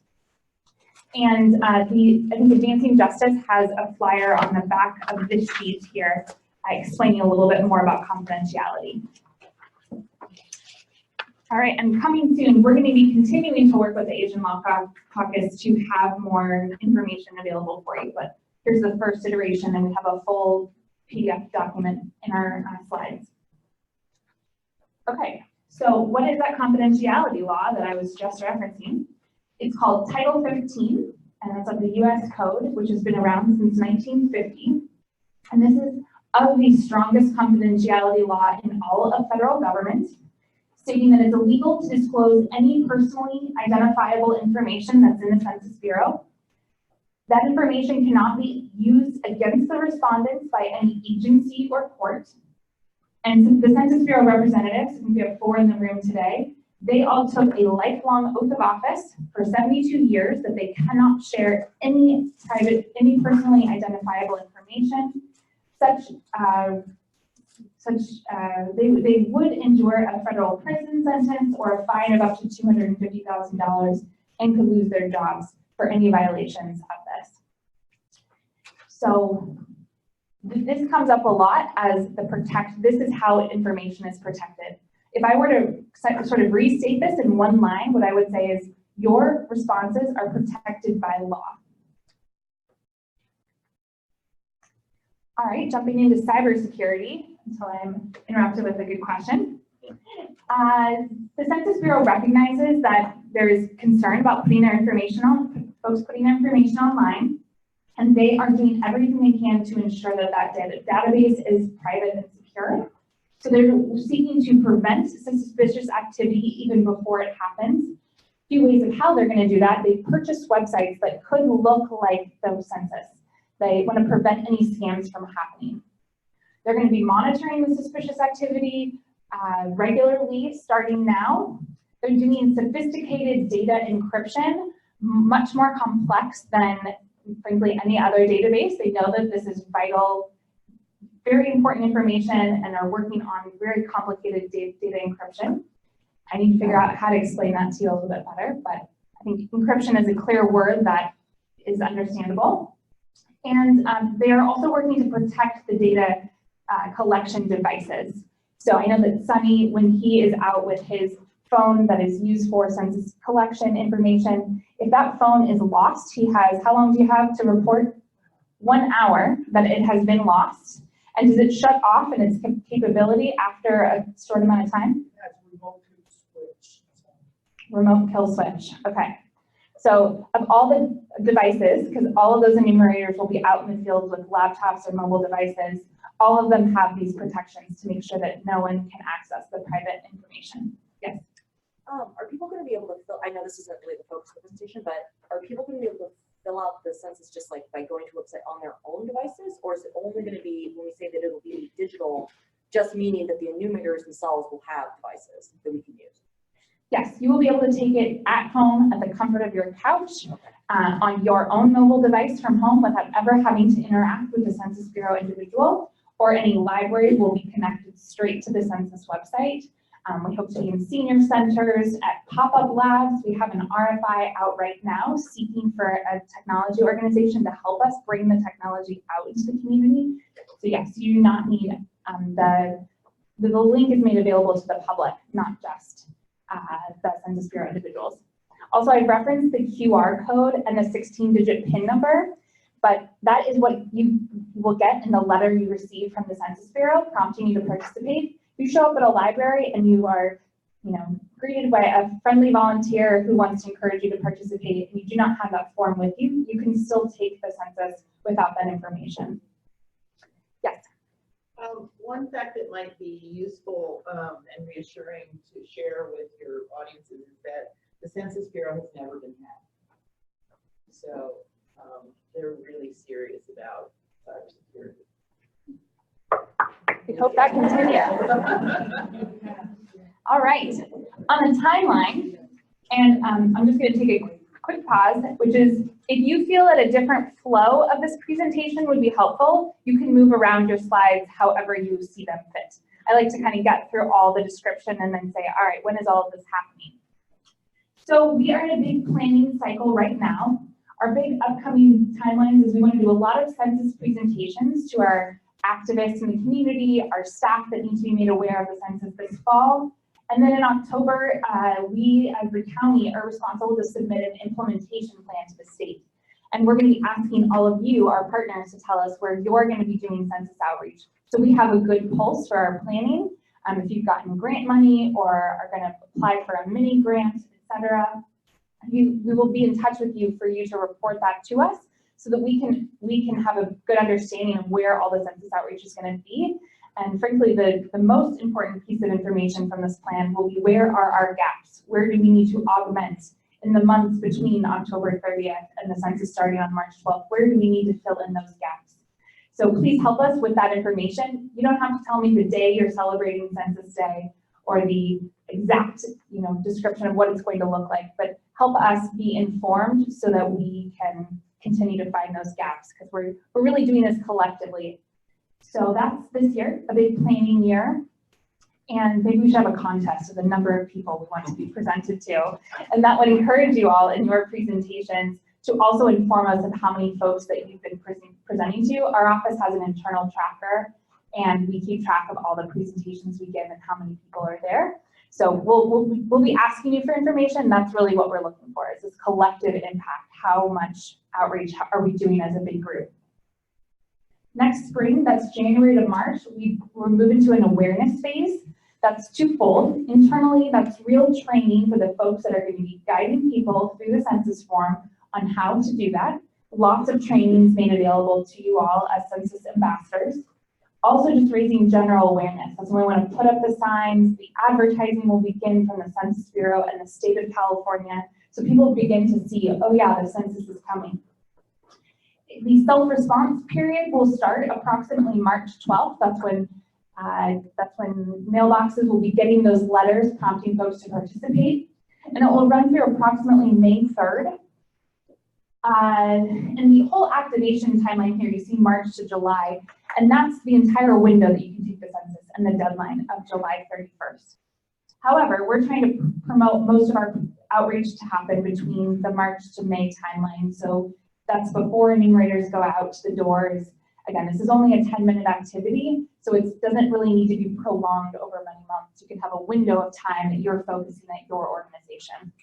And I think Advancing Justice has a flyer on the back of this sheet here explaining a little bit more about confidentiality. All right, and coming soon, we're going to be continuing to work with the Asian Law Caucus to have more information available for you. But here's the first iteration, and we have a full PDF document in our slides. Okay, so what is that confidentiality law that I was just referencing? It's called Title 13, and it's of the US Code, which has been around since 1950. And this is of the strongest confidentiality law in all of federal government, stating that it's illegal to disclose any personally identifiable information that's in the Census Bureau. That information cannot be used against the respondents by any agency or court. And the Census Bureau representatives, we have 4 in the room today, they all took a lifelong oath of office for 72 years that they cannot share any personally identifiable information. They would endure a federal prison sentence or a fine of up to $250,000 and could lose their jobs for any violations of this. So this comes up a lot as this is how information is protected. If I were to sort of restate this in one line, what I would say is your responses are protected by law. All right, jumping into cybersecurity until I'm interrupted with a good question. The Census Bureau recognizes that there is concern about putting their information online, and they are doing everything they can to ensure that that database is private and secure. So they're seeking to prevent suspicious activity even before it happens. A few ways of how they're going to do that: they purchase websites that could look like the census. They want to prevent any scams from happening. They're going to be monitoring the suspicious activity regularly starting now. They're doing sophisticated data encryption, much more complex than, frankly, any other database. They know that this is vital, very important information, and are working on very complicated data encryption. I need to figure out how to explain that to you a little bit better, but I think encryption is a clear word that is understandable. And they are also working to protect the data collection devices. So I know that Sunny, when he is out with his phone that is used for census collection information, if that phone is lost, he has, how long do you have to report? 1 hour that it has been lost. And does it shut off in its capability after a short amount of time? That's remote kill switch. Remote kill switch, okay. So of all the devices, because all of those enumerators will be out in the field with laptops or mobile devices, all of them have these protections to make sure that no one can access the private information. Yes? Are people going to be able to fill, I know this isn't really the focus of the presentation, but are people going to be able to fill out the census just like by going to a website on their own devices? Or is it only going to be, when we say that it'll be digital, just meaning that the enumerators themselves will have devices that we can use? Yes, you will be able to take it at home at the comfort of your couch, on your own mobile device from home without ever having to interact with the Census Bureau individual, or any library will be connected straight to the Census website. We hope to be in senior centers, at pop-up labs. We have an RFI out right now seeking for a technology organization to help us bring the technology out into the community. So yes, you do not need, the link is made available to the public, not just the Census Bureau individuals. Also, I referenced the QR code and the 16-digit PIN number, but that is what you will get in the letter you receive from the Census Bureau prompting you to participate. You show up at a library and you are, greeted by a friendly volunteer who wants to encourage you to participate, and you do not have that form with you, you can still take the census without that information. Yes? One fact that might be useful and reassuring to share with your audiences is that the Census Bureau has never been hacked. So they're really serious about cybersecurity. We hope that continues. All right, on the timeline, and I'm just going to take a quick pause, which is if you feel that a different flow of this presentation would be helpful, you can move around your slides however you see them fit. I like to kind of get through all the description and then say, all right, when is all of this happening? So we are in a big planning cycle right now. Our big upcoming timelines is we want to do a lot of census presentations to our activists in the community, our staff that need to be made aware of the census this fall. And then in October, we as the county are responsible to submit an implementation plan to the state. And we're going to be asking all of you, our partners, to tell us where you're going to be doing census outreach. So we have a good pulse for our planning. If you've gotten grant money or are going to apply for a mini grant, etc., we will be in touch with you for you to report that to us so that we can have a good understanding of where all the census outreach is going to be. And frankly, the most important piece of information from this plan will be where are our gaps? Where do we need to augment in the months between October 30th and the census starting on March 12th? Where do we need to fill in those gaps? So please help us with that information. You don't have to tell me the day you're celebrating Census Day or the exact, description of what it's going to look like, but help us be informed so that we can continue to find those gaps, because we're really doing this collectively. So that's this year, a big planning year. And maybe we should have a contest of the number of people we want to be presented to. And that would encourage you all in your presentations to also inform us of how many folks that you've been presenting to. Our office has an internal tracker, and we keep track of all the presentations we give and how many people are there. So we'll be asking you for information. That's really what we're looking for, is this collective impact. How much outreach are we doing as a big group? Next spring, that's January to March, we're moving to an awareness phase. That's twofold. Internally, that's real training for the folks that are going to be guiding people through the census form on how to do that. Lots of trainings made available to you all as census ambassadors. Also just raising general awareness. That's when we want to put up the signs. The advertising will begin from the Census Bureau and the state of California, so people begin to see, oh yeah, the census is coming. The self-response period will start approximately March 12th. That's when mailboxes will be getting those letters prompting folks to participate. And it will run through approximately May 3rd. And the whole activation timeline here, you see March to July, and that's the entire window that you can take the census, and the deadline of July 31st. However, we're trying to promote most of our outreach to happen between the March to May timeline. So that's before enumerators go out to the doors. Again, this is only a 10-minute activity, so it doesn't really need to be prolonged over many months. You can have a window of time that you're focusing at your organization.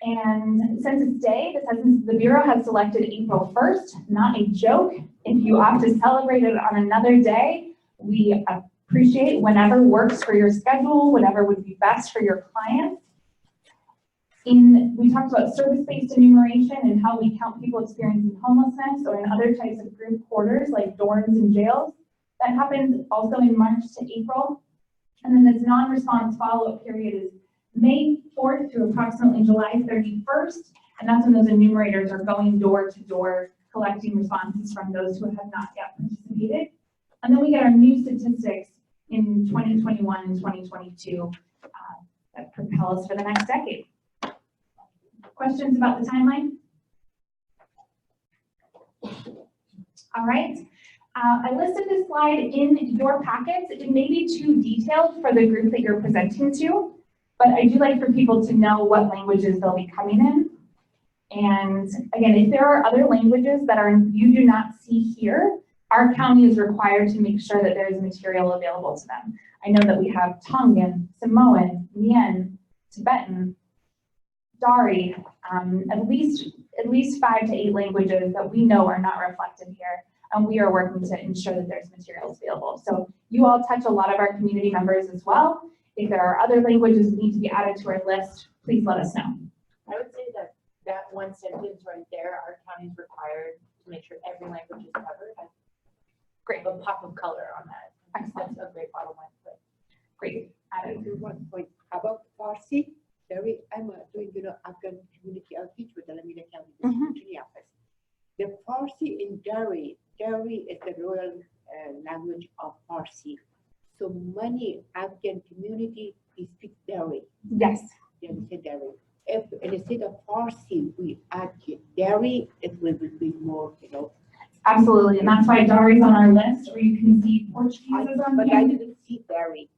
And Census Day, the Bureau has selected April 1st, not a joke. If you opt to celebrate it on another day, we appreciate whenever works for your schedule, whatever would be best for your clients. We talked about service-based enumeration and how we count people experiencing homelessness or in other types of group quarters like dorms and jails. That happens also in March to April. And then this non-response follow-up period is May 4th through approximately July 31st. And that's when those enumerators are going door to door, collecting responses from those who have not yet participated. And then we get our new statistics in 2021 and 2022 that propel us for the next decade. Questions about the timeline? All right. I listed this slide in your packets. It may be too detailed for the group that you're presenting to, but I do like for people to know what languages they'll be coming in. And again, if there are other languages that you do not see here, our county is required to make sure that there is material available to them. I know that we have Tongan, Samoan, Mien, Tibetan, Dari, at least 5 to 8 languages that we know are not reflected here, and we are working to ensure that there's materials available. So you all touch a lot of our community members as well. If there are other languages that need to be added to our list, please let us know. I would say that one sentence right there, our county is required to make sure every language is covered. Great. A pop of color on that. Excellent. That's a great bottom line. But great. Added to one point about Farsi. I'm doing, Afghan community outreach with the Alameda County District Office. The Farsi in Dari is the royal language of Farsi. So many Afghan community, we speak Dari. Yes. They say Dari. If instead of Farsi, we add Dari, it will be more, Absolutely, and that's why Dari's on our list, where you can see Portuguese is on but here. I didn't see Dari.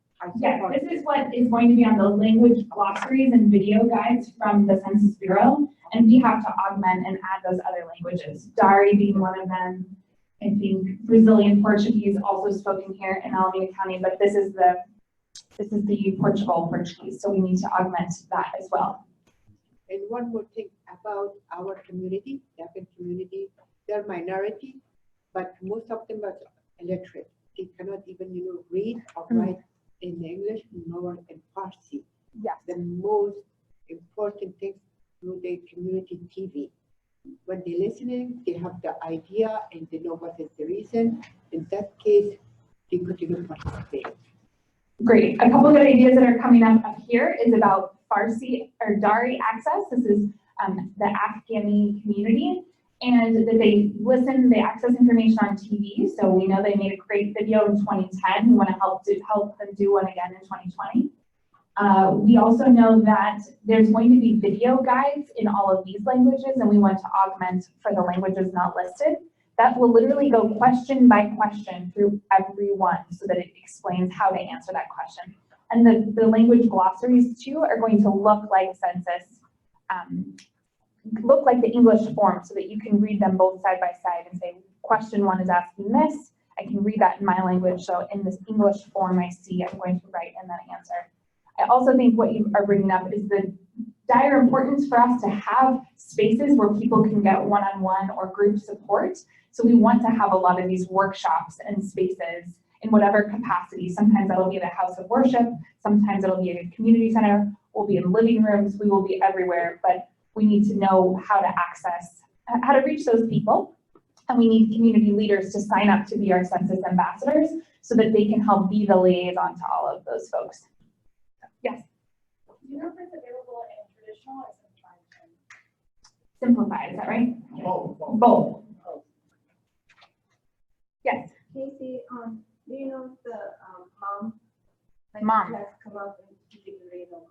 Yes, this is what is going to be on the language glossaries and video guides from the Census Bureau, and we have to augment and add those other languages. Dari being one of them. I think Brazilian Portuguese also spoken here in Alameda County, but this is the Portugal Portuguese, so we need to augment that as well. And one more thing about our community, the African community, they're minority, but most of them are illiterate. They cannot even, read or write in English, nor in Farsi. Yes. The most important thing through the community TV. When they're listening, they have the idea and they know what is the reason. In that case, they continue participating. Great. A couple of good ideas that are coming up here is about Farsi or Dari access. This is the Afghani community, and that they listen, they access information on TV. So we know they made a great video in 2010. We want to help them do one again in 2020. We also know that there's going to be video guides in all of these languages, and we want to augment for the languages not listed. That will literally go question by question through every one so that it explains how to answer that question. And the language glossaries too are going to look like Census, look like the English form so that you can read them both side by side and say, question 1 is asking this. I can read that in my language. So in this English form I see, I'm going to write in that answer. I also think what you are bringing up is the dire importance for us to have spaces where people can get one-on-one or group support. So we want to have a lot of these workshops and spaces in whatever capacity. Sometimes that'll be at a house of worship. Sometimes it'll be at a community center. We'll be in living rooms. We will be everywhere, but we need to know how to access, how to reach those people. And we need community leaders to sign up to be our Census ambassadors so that they can help be the liaison to all of those folks. Yes? Do you know if it's available in traditional or simplified? Simplified, is that right? Both. Both. Yes. Casey, do you know if the Mom. has come up and you can read them?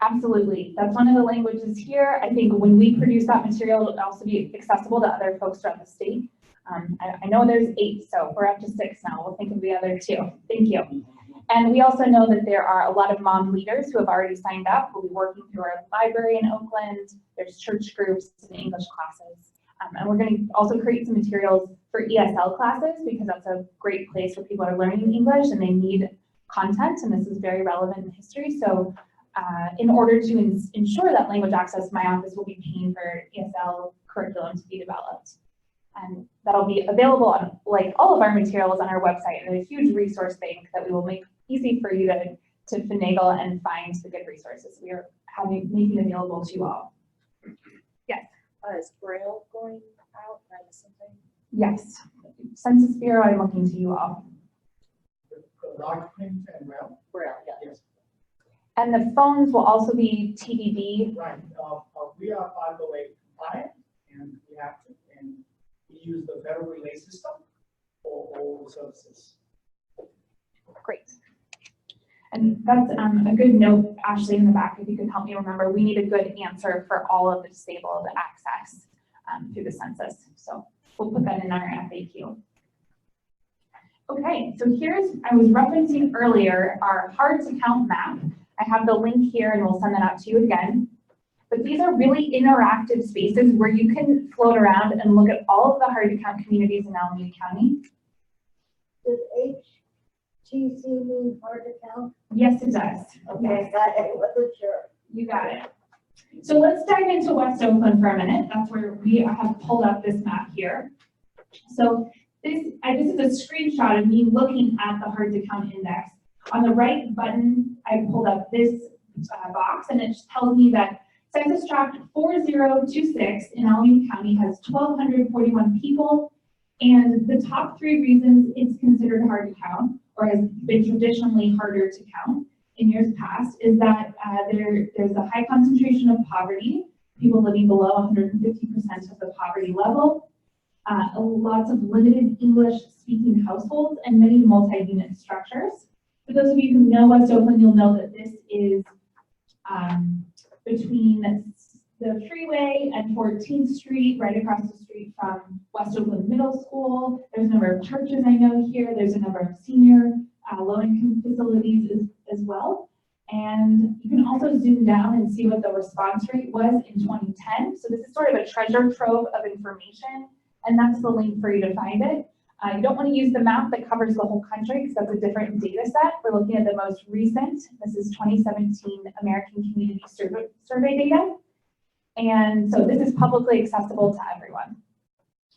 Absolutely. That's one of the languages here. I think when we produce that material, it'll also be accessible to other folks throughout the state. I know there's 8, so we're up to 6 now. We'll think of the other 2. Thank you. And we also know that there are a lot of mom leaders who have already signed up. We'll be working through our library in Oakland. There's church groups and English classes. And we're going to also create some materials for ESL classes because that's a great place where people are learning English and they need content, and this is very relevant in history. So in order to ensure that language access, my office will be paying for ESL curriculum to be developed. And that'll be available on, like all of our materials on our website, and there's a huge resource bank that we will make easy for you to finagle and find the good resources we are making available to you all. Yes. Is Braille going out? Did I miss something? Yes. Census Bureau, I'm looking to you all. Large print and Braille? Braille, yeah. Yes. And the phones will also be TDD. Right. We are 508 compliant, and we have to, and we use the Federal Relay System for all the services. Great. And that's a good note, Ashley, in the back, if you could help me remember, we need a good answer for all of the disabled access through the census. So we'll put that in our FAQ. Okay, so I was referencing earlier our hard to count map. I have the link here and we'll send that out to you again. But these are really interactive spaces where you can float around and look at all of the hard to count communities in Alameda County. Does HTC mean hard to count? Yes, it does. Okay, I wasn't sure. You got it. So let's dive into West Oakland for a minute. That's where we have pulled up this map here. So this is a screenshot of me looking at the hard to count index. On the right button, I pulled up this box, and it tells me that Census Tract 4026 in Alameda County has 1,241 people, and the top 3 reasons it's considered hard to count, or has been traditionally harder to count in years past, is that there's a high concentration of poverty, people living below 150% of the poverty level, lots of limited English-speaking households, and many multi-unit structures. For those of you who know West Oakland, you'll know that this is between the freeway and 14th Street, right across the street from West Oakland Middle School. There's a number of churches I know here. There's a number of senior low-income facilities as well. And you can also zoom down and see what the response rate was in 2010. So this is sort of a treasure trove of information, and that's the link for you to find it. You don't want to use the map that covers the whole country because that's a different data set. We're looking at the most recent. This is 2017 American Community Survey data. And so this is publicly accessible to everyone.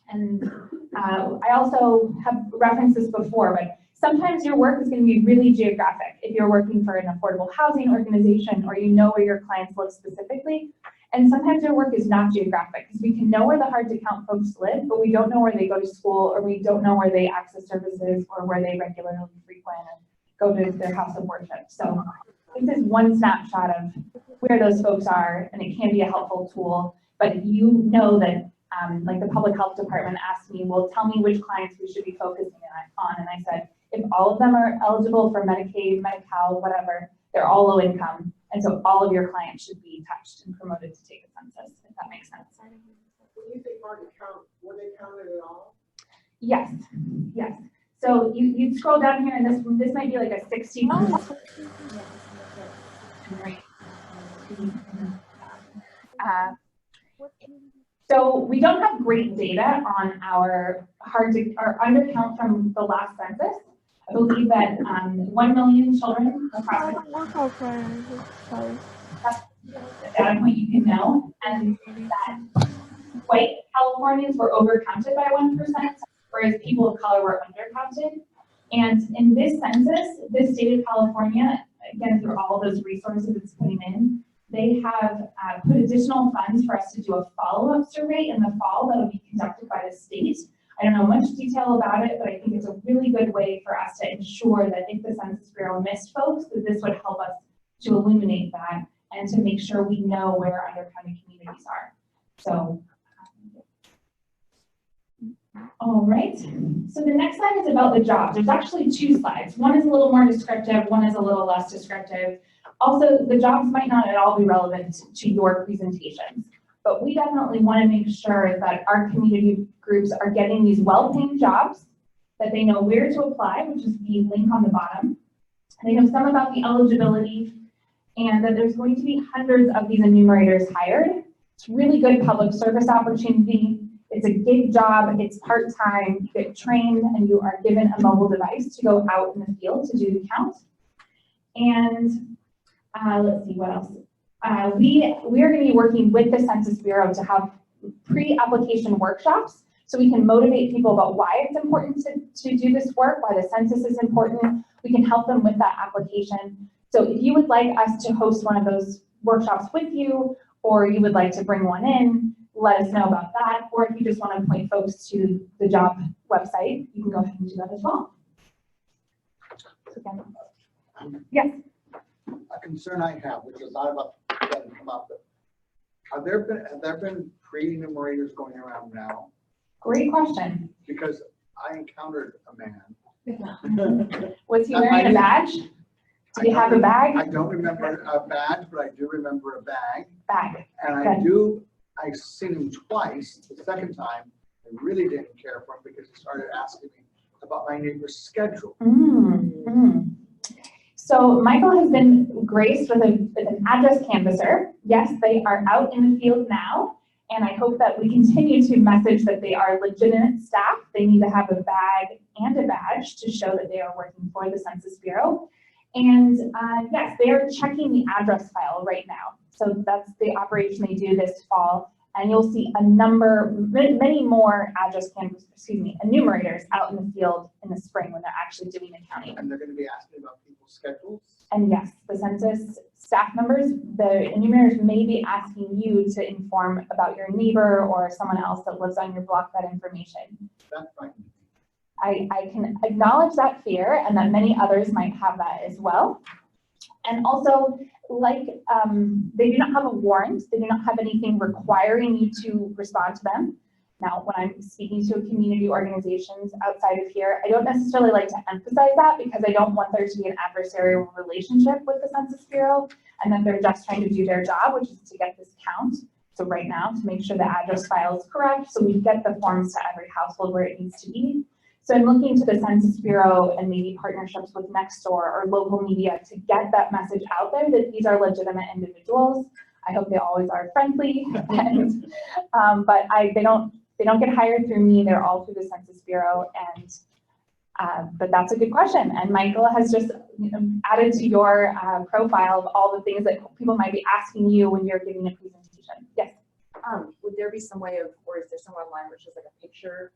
And I also have referenced this before, but sometimes your work is going to be really geographic. If you're working for an affordable housing organization or you know where your clients live specifically, and sometimes your work is not geographic because we can know where the hard to count folks live, but we don't know where they go to school, or we don't know where they access services, or where they regularly frequent and go to their house of worship. So this is one snapshot of where those folks are, and it can be a helpful tool. But if you know that, like the public health department asked me, well, tell me which clients we should be focusing on. And I said, if all of them are eligible for Medicaid, Medi-Cal, whatever, they're all low income. And so all of your clients should be touched and promoted to take a census, if that makes sense. When you say hard to count, were they counted at all? Yes, yes. So you scroll down here, and this might be like a 60. So we don't have great data on our undercount from the last census. I believe that 1 million children across the that's the data point you can know, and that white Californians were overcounted by 1%, whereas people of color were undercounted. And in this census, the state of California, again, through all those resources it's putting in, they have put additional funds for us to do a follow-up survey in the fall that will be conducted by the state. I don't know much detail about it, but I think it's a really good way for us to ensure that if the Census Bureau missed folks, that this would help us to illuminate that and to make sure we know where undercounted communities are. So, all right. So the next slide is about the jobs. There's actually 2 slides. One is a little more descriptive, one is a little less descriptive. Also, the jobs might not at all be relevant to your presentations, but we definitely want to make sure that our community groups are getting these well-paying jobs, that they know where to apply, which is the link on the bottom. They know some about the eligibility, and that there's going to be hundreds of these enumerators hired. It's really good public service opportunity. It's a gig job, it's part-time, you get trained, and you are given a mobile device to go out in the field to do the count. And let's see, what else? We are going to be working with the Census Bureau to have pre-application workshops so we can motivate people about why it's important to do this work, why the census is important. We can help them with that application. So if you would like us to host one of those workshops with you, or you would like to bring one in, let us know about that. Or if you just want to point folks to the job website, you can go ahead and do that as well. So again, yes. A concern I have, which is not about that come up, but have there been pre-enumerators going around now? Great question. Because I encountered a man. Was he wearing a badge? Did he have a bag? I don't remember a badge, but I do remember a bag. Bag. And I've seen him twice. The second time, I really didn't care for him because he started asking me about my neighbor's schedule. So Michael has been graced with an address canvasser. Yes, they are out in the field now, and I hope that we continue to message that they are legitimate staff. They need to have a bag and a badge to show that they are working for the Census Bureau. And yes, they are checking the address file right now. So that's the operation they do this fall. And you'll see a number, many more enumerators out in the field in the spring when they're actually doing the counting. And they're going to be asking about people's schedules? And yes, the census staff members, the enumerators may be asking you to inform about your neighbor or someone else that lives on your block that information. That's right. I can acknowledge that fear and that many others might have that as well. And also, like, they do not have a warrant. They do not have anything requiring you to respond to them. Now, when I'm speaking to community organizations outside of here, I don't necessarily like to emphasize that because I don't want there to be an adversarial relationship with the Census Bureau and that they're just trying to do their job, which is to get this count. So right now, to make sure the address file is correct, so we get the forms to every household where it needs to be. So I'm looking to the Census Bureau and maybe partnerships with Nextdoor or local media to get that message out there that these are legitimate individuals. I hope they always are friendly, and, but they don't get hired through me. They're all through the Census Bureau, and but that's a good question. And Michael has just added to your profile of all the things that people might be asking you when you're giving a presentation. Yes. Would there be some way of, or is there somewhere online where it's just like a picture?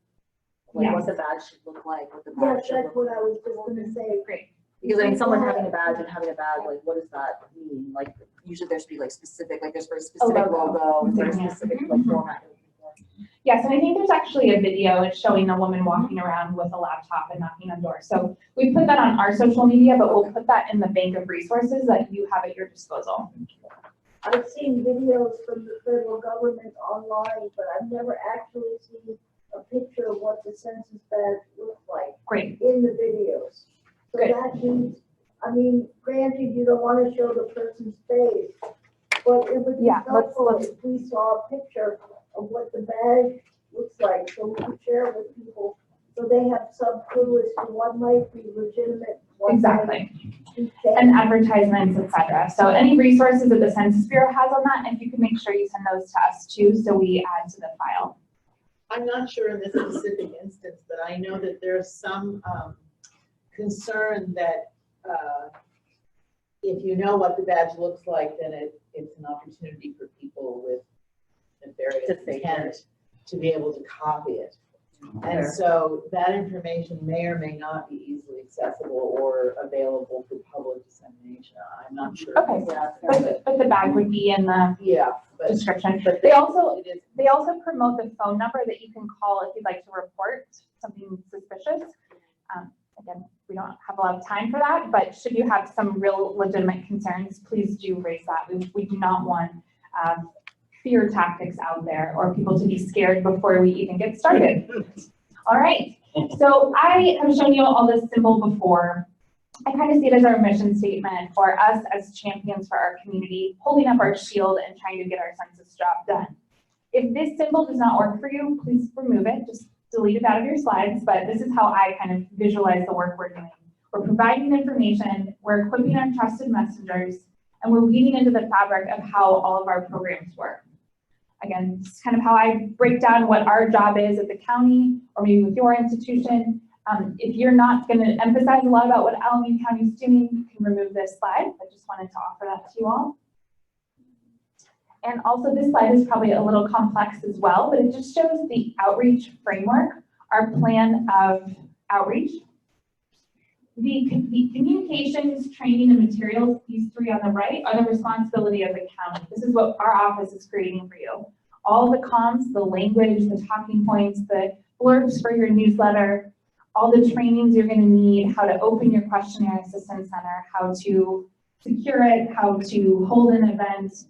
Like what the badge should look like, what the badge Yes, should that's look what like? I was just gonna say. Great. Because I mean, someone having a badge and having a badge, like what does that mean? Like usually there should be like specific, like there's very specific logo, and very specific like format. Yes, and I think there's actually a video showing a woman walking around with a laptop and knocking on doors. So we put that on our social media, but we'll put that in the bank of resources that you have at your disposal. I've seen videos from the federal government online, but I've never actually seen a picture of what the census badge looks like. Great. In the videos. So Good. that means, I mean, granted, you don't want to show the person's face, but it would be helpful if we saw a picture of what the badge looks like, so we can share it with people, so they have some clue as to what might be legitimate. What Exactly. might be fake. And advertisements, et cetera. So any resources that the Census Bureau has on that, if you could make sure you send those to us too, so we add to the file. I'm not sure in this specific instance, but I know that there's some concern that if you know what the badge looks like, then it's an opportunity for people with nefarious intent to be able to copy it. And so that information may or may not be easily accessible or available for public dissemination. I'm not sure. Okay, but the bag would be in the description. But They also promote the phone number that you can call if you'd like to report something suspicious. Again, we don't have a lot of time for that, but should you have some real legitimate concerns, please do raise that. We do not want fear tactics out there or people to be scared before we even get started. All right, so I have shown you all this symbol before. I kind of see it as our mission statement for us as champions for our community, holding up our shield and trying to get our census job done. If this symbol does not work for you, please remove it. Just delete it out of your slides, but this is how I kind of visualize the work we're doing. We're providing information, we're equipping our trusted messengers, and we're weaving into the fabric of how all of our programs work. Again, this is kind of how I break down what our job is at the county or maybe with your institution. If you're not going to emphasize a lot about what Alameda County is doing, you can remove this slide. I just wanted to offer that to you all. And also this slide is probably a little complex as well, but it just shows the outreach framework, our plan of outreach. The communications, training, and materials, these three on the right, are the responsibility of the county. This is what our office is creating for you. All the comms, the language, the talking points, the blurbs for your newsletter, all the trainings you're going to need, how to open your questionnaire assistance center, how to secure it, how to hold an event,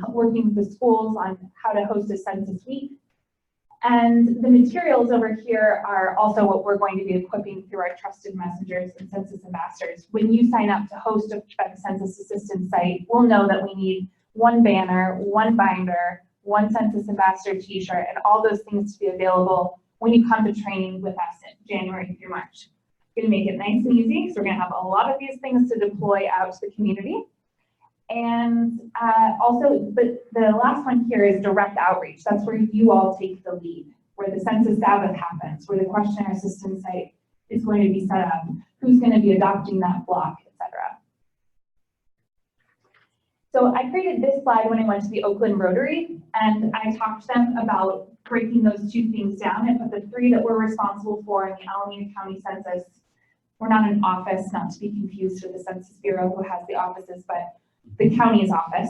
working with the schools on how to host a census week. And the materials over here are also what we're going to be equipping through our trusted messengers and census ambassadors. When you sign up to host a census assistance site, we'll know that we need one banner, one binder, one census ambassador t-shirt, and all those things to be available when you come to training with us in January through March. We're going to make it nice and easy, so we're going to have a lot of these things to deploy out to the community. And also, the last one here is direct outreach. That's where you all take the lead, where the census Sabbath happens, where the questionnaire assistance site is going to be set up, who's going to be adopting that block, etc. So I created this slide when I went to the Oakland Rotary, and I talked to them about breaking those two things down and put the three that we're responsible for in the Alameda County Census. We're not an office, not to be confused with the Census Bureau who has the offices, but the county's office.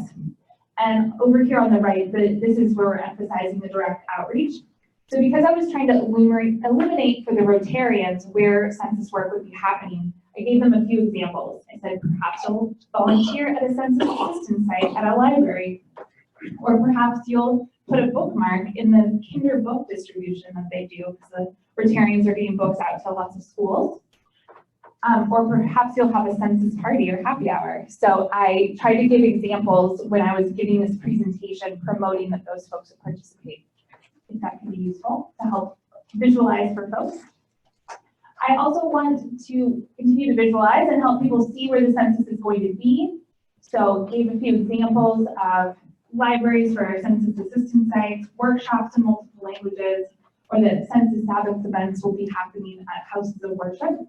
And over here on the right, this is where we're emphasizing the direct outreach. So because I was trying to eliminate for the Rotarians where census work would be happening, I gave them a few examples. I said, perhaps you'll volunteer at a census assistance site at a library, or perhaps you'll put a bookmark in the kinder book distribution that they do, because the Rotarians are getting books out to lots of schools. Or perhaps you'll have a census party or happy hour. So I tried to give examples when I was giving this presentation, promoting that those folks would participate. If that can be useful to help visualize for folks. I also want to continue to visualize and help people see where the census is going to be. So gave a few examples of libraries for our census assistance sites, workshops in multiple languages, or that census Sabbath events will be happening at houses of worship.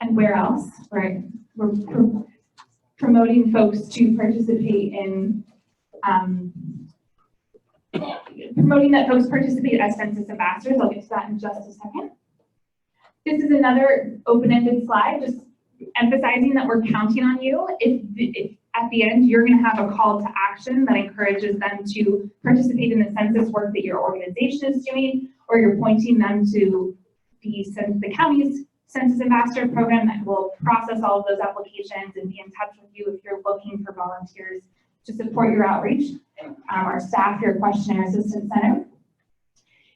And where else? We're promoting folks to participate in promoting that folks participate as census ambassadors. I'll get to that in just a second. This is another open-ended slide, just emphasizing that we're counting on you. If at the end you're going to have a call to action that encourages them to participate in the census work that your organization is doing, or you're pointing them to the county's census ambassador program that will process all of those applications and be in touch with you if you're looking for volunteers to support your outreach. Our staff, your questionnaire assistance center.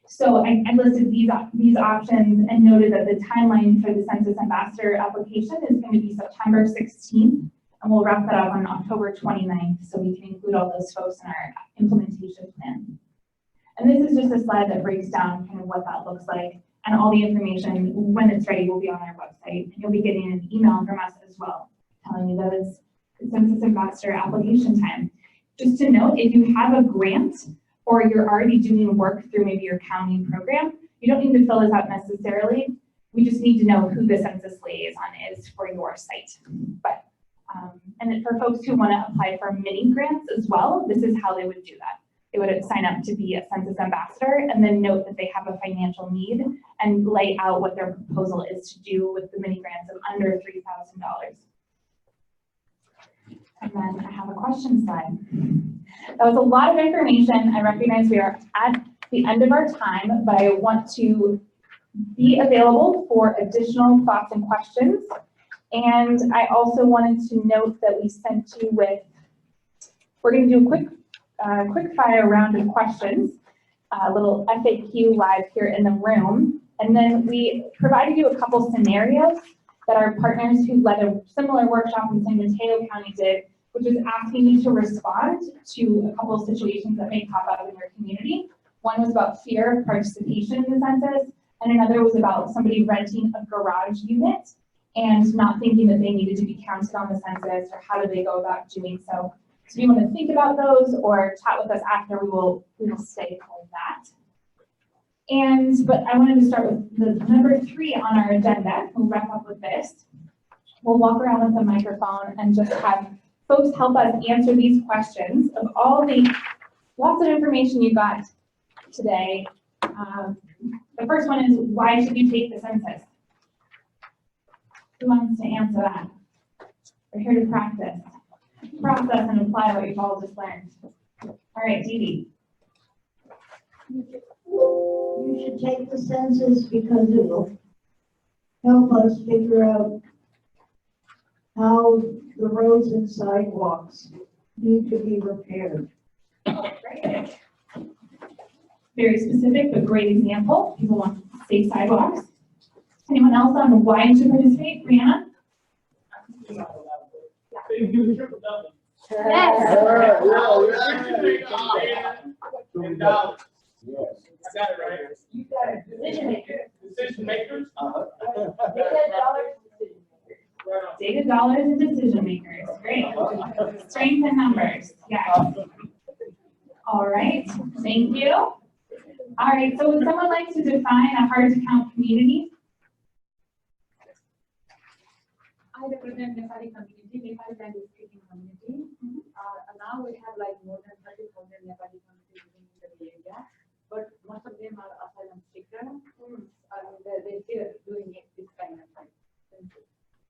So I listed these options and noted that the timeline for the census ambassador application is going to be September 16th, and we'll wrap that up on October 29th, so we can include all those folks in our implementation plan. And this is just a slide that breaks down kind of what that looks like, and all the information, when it's ready, will be on our website. And you'll be getting an email from us as well, telling you that it's census ambassador application time. Just to note, if you have a grant or you're already doing work through maybe your county program, you don't need to fill this out necessarily. We just need to know who the census liaison is for your site. But and then for folks who want to apply for mini grants as well, this is how they would do that. They would sign up to be a census ambassador and then note that they have a financial need and lay out what their proposal is to do with the mini grants of under $3,000. And then I have a question slide. That was a lot of information. I recognize we are at the end of our time, but I want to be available for additional thoughts and questions. And I also wanted to note that we sent you with, we're going to do a quick fire round of questions, a little FAQ live here in the room. And then we provided you a couple scenarios that our partners who led a similar workshop in San Mateo County did, which is asking you to respond to a couple of situations that may pop up in your community. One was about fear of participation in the census, and another was about somebody renting a garage unit and not thinking that they needed to be counted on the census, or how do they go about doing so. So if you want to think about those or chat with us after, we will stay for that. But I wanted to start with the number 3 on our agenda. We'll wrap up with this. We'll walk around with the microphone and just have folks help us answer these questions of all the lots of information you got today. The first one is, why should you take the census? Who wants to answer that? We're here to practice, process, and apply what you've all just learned. All right, Dee Dee. You should take the census because it will help us figure out how the roads and sidewalks need to be repaired. Great. Very specific, but great example. People want safe sidewalks. Anyone else on why you should participate? Brianna? I got it right. You got a decision maker. Decision makers? Data, dollars, and decision makers. Great. Strength and numbers. Yeah. All right. Thank you. All right. So would someone like to define a hard-to-count community? I represent Nepali community, Nepali language speaking community. Now we have like more than 30,000 Nepali communities in the area, but most of them are asylum seekers. They fear doing this kind of thing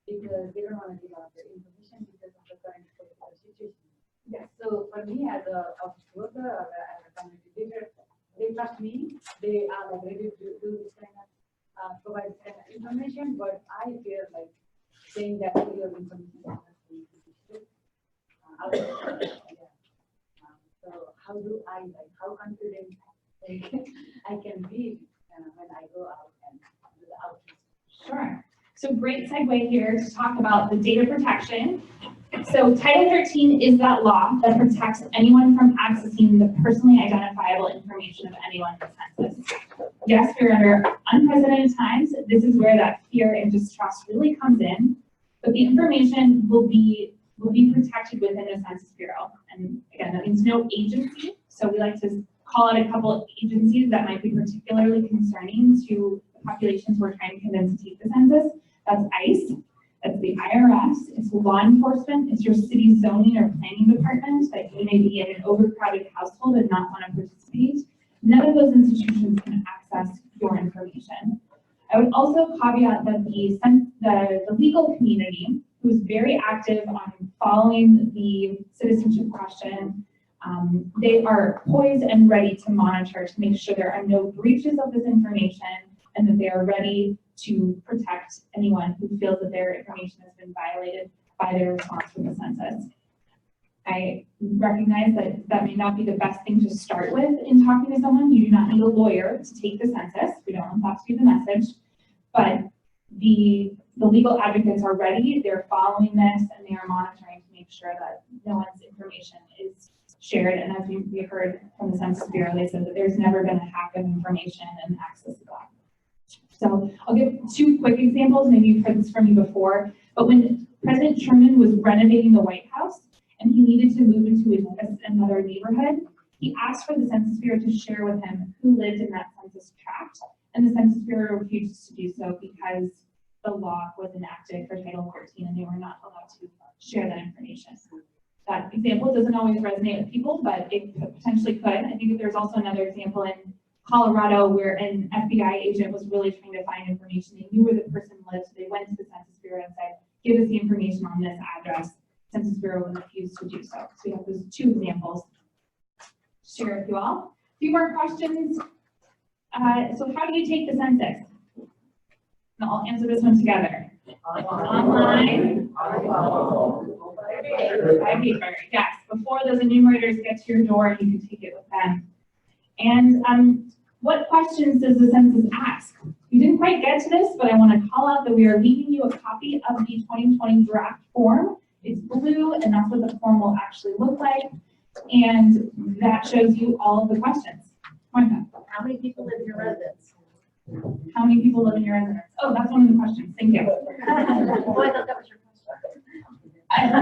because they don't want to give out their information because of the current political situation. Yeah. So for me, as a office worker or as a community leader, they trust me. They are like ready to do this kind of provide this kind of information, but I feel like saying that your information is so how do I, like, how confident I can be when I go out and do the outreach? Sure. So great segue here to talk about the data protection. So Title 13 is that law that protects anyone from accessing the personally identifiable information of anyone in the census. Yes, we're under unprecedented times. This is where that fear and distrust really comes in. But the information will be protected within the Census Bureau. And again, that means no agency. So we like to call out a couple of agencies that might be particularly concerning to the populations we're trying to convince to take the census. That's ICE, That's the IRS, it's law enforcement, it's your city zoning or planning department, that you may be in an overcrowded household and not want to participate. None of those institutions can access your information. I would also caveat that the legal community, who is very active on following the citizenship question, they are poised and ready to monitor to make sure there are no breaches of this information and that they are ready to protect anyone who feels that their information has been violated by their response to the census. I recognize that that may not be the best thing to start with in talking to someone. You do not need a lawyer to take the census. We don't want that to be the message. But the legal advocates are ready, they're following this, and they are monitoring to make sure that no one's information is shared. And as we heard from the Census Bureau, they said that there's never been a hack of information and access to that. So I'll give two quick examples. Maybe you've heard this from me before, but when President Truman was renovating the White House and he needed to move into another neighborhood, he asked for the Census Bureau to share with him who lived in that census tract. And the Census Bureau refused to do so because the law was enacted for Title 13 and they were not allowed to share that information. That example doesn't always resonate with people, but it potentially could. I think there's also another example in Colorado where an FBI agent was really trying to find information. They knew where the person lived, so they went to the Census Bureau and said, give us the information on this address. Census Bureau refused to do so. So we have those two examples to share with you all. A few more questions. So how do you take the census? And I'll answer this one together. Online. By paper, yes. Before those enumerators get to your door, you can take it with them. And what questions does the census ask? We didn't quite get to this, but I want to call out that we are leaving you a copy of the 2020 draft form. It's blue, and that's what the form will actually look like. And that shows you all of the questions. Monica. How many people live in your residence? How many people live in your residence? Oh, that's one of the questions. Thank you. Oh, I thought that was your question.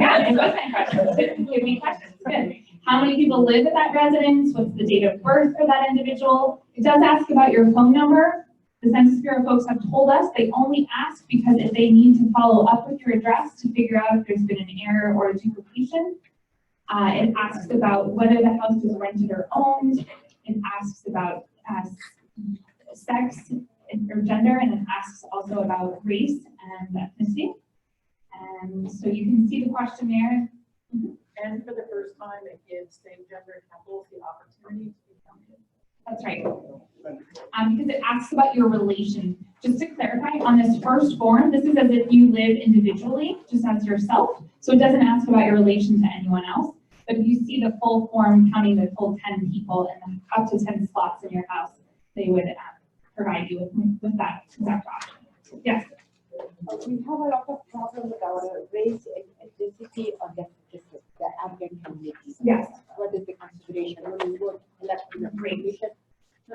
Yeah, it was my question. Give me questions. Good. How many people live at that residence? What's the date of birth for that individual? It does ask about your phone number. The Census Bureau folks have told us they only ask because if they need to follow up with your address to figure out if there's been an error or a duplication. It asks about whether the house is rented or owned. It asks about sex or gender, and it asks also about race and ethnicity. And so you can see the questionnaire. And for the first time, it gives same-gender couples the opportunity to be counted. That's right. Because it asks about your relation. Just to clarify, on this first form, this is as if you live individually, just as yourself. So it doesn't ask about your relation to anyone else. But if you see the full form counting the full 10 people and up to 10 slots in your house, they would provide you with that exact option. Yes? We have a lot of problems with our race and ethnicity of the Afghan community. Yes. What is the consideration when we work elected information?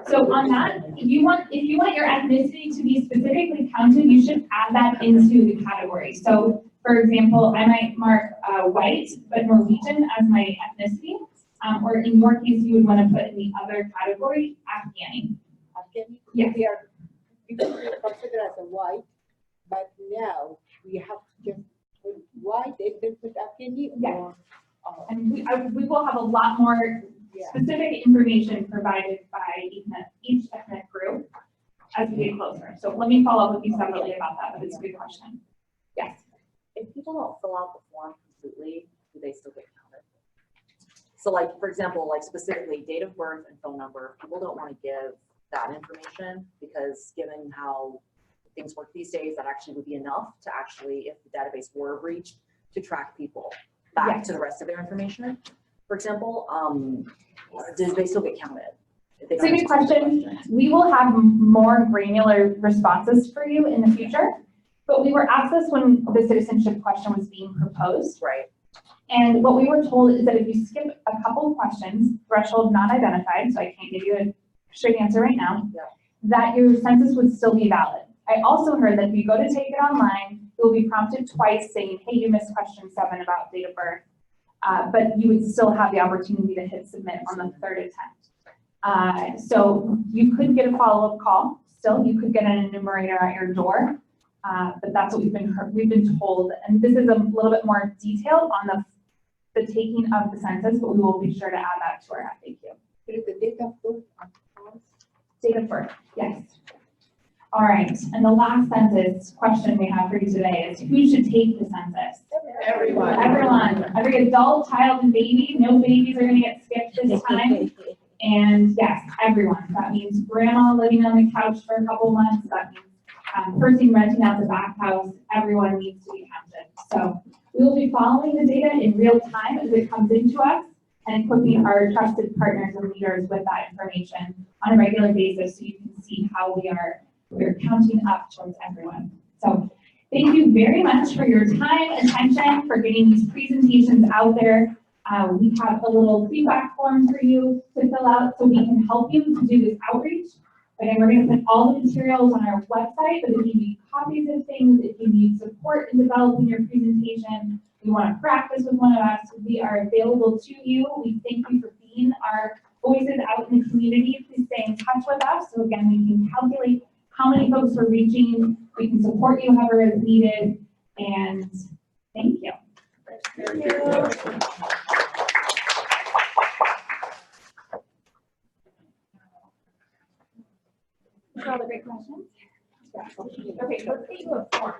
So on that, if you want your ethnicity to be specifically counted, you should add that into the category. So for example, I might mark white, but Norwegian as my ethnicity. Or in your case, you would want to put in the other category, Afghani. Afghani? Yes. We are considered as a white, but now we have to just put white and then put Afghani. Yes. And we will have a lot more specific information provided by each ethnic group as we get closer. So let me follow up with you separately about that, but it's a good question. Yes. If people don't fill out the form completely, do they still get counted? So like, for example, like specifically date of birth and phone number, people don't want to give that information because given how things work these days, that actually would be enough to actually, if the database were breached, to track people back to the rest of their information. For example, do they still get counted? It's a good question. We will have more granular responses for you in the future, but we were asked this when the citizenship question was being proposed. Right. And what we were told is that if you skip a couple of questions, threshold not identified, so I can't give you a straight answer right now, that your census would still be valid. I also heard that if you go to take it online, you'll be prompted twice saying, hey, you missed question 7 about date of birth. But you would still have the opportunity to hit submit on the 3rd attempt. So you could get a follow-up call still. You could get an enumerator at your door. But that's what we've been told. And this is a little bit more detailed on the taking of the census, but we will be sure to add that to our FAQ. Is the date of birth on the Date of birth, yes. All right, and the last census question we have for you today is who should take the census? Everyone. Everyone, every adult, child, and baby. No babies are gonna get skipped this time. And yes, everyone. That means grandma living on the couch for a couple months. That means person renting out the back house. Everyone needs to be counted. So we will be following the data in real time as it comes into us and equipping our trusted partners and leaders with that information on a regular basis so you can see how we're counting up towards everyone. So thank you very much for your time, attention, for getting these presentations out there. We have a little feedback form for you to fill out so we can help you to do this outreach. Again, we're going to put all the materials on our website, but if you need copies of things, if you need support in developing your presentation, you want to practice with one of us, we are available to you. We thank you for being our voices out in the community. Please stay in touch with us. So again, we can calculate how many folks we're reaching. We can support you however is needed. And thank you. Thank you. For all the great questions. Okay, let's get you a form.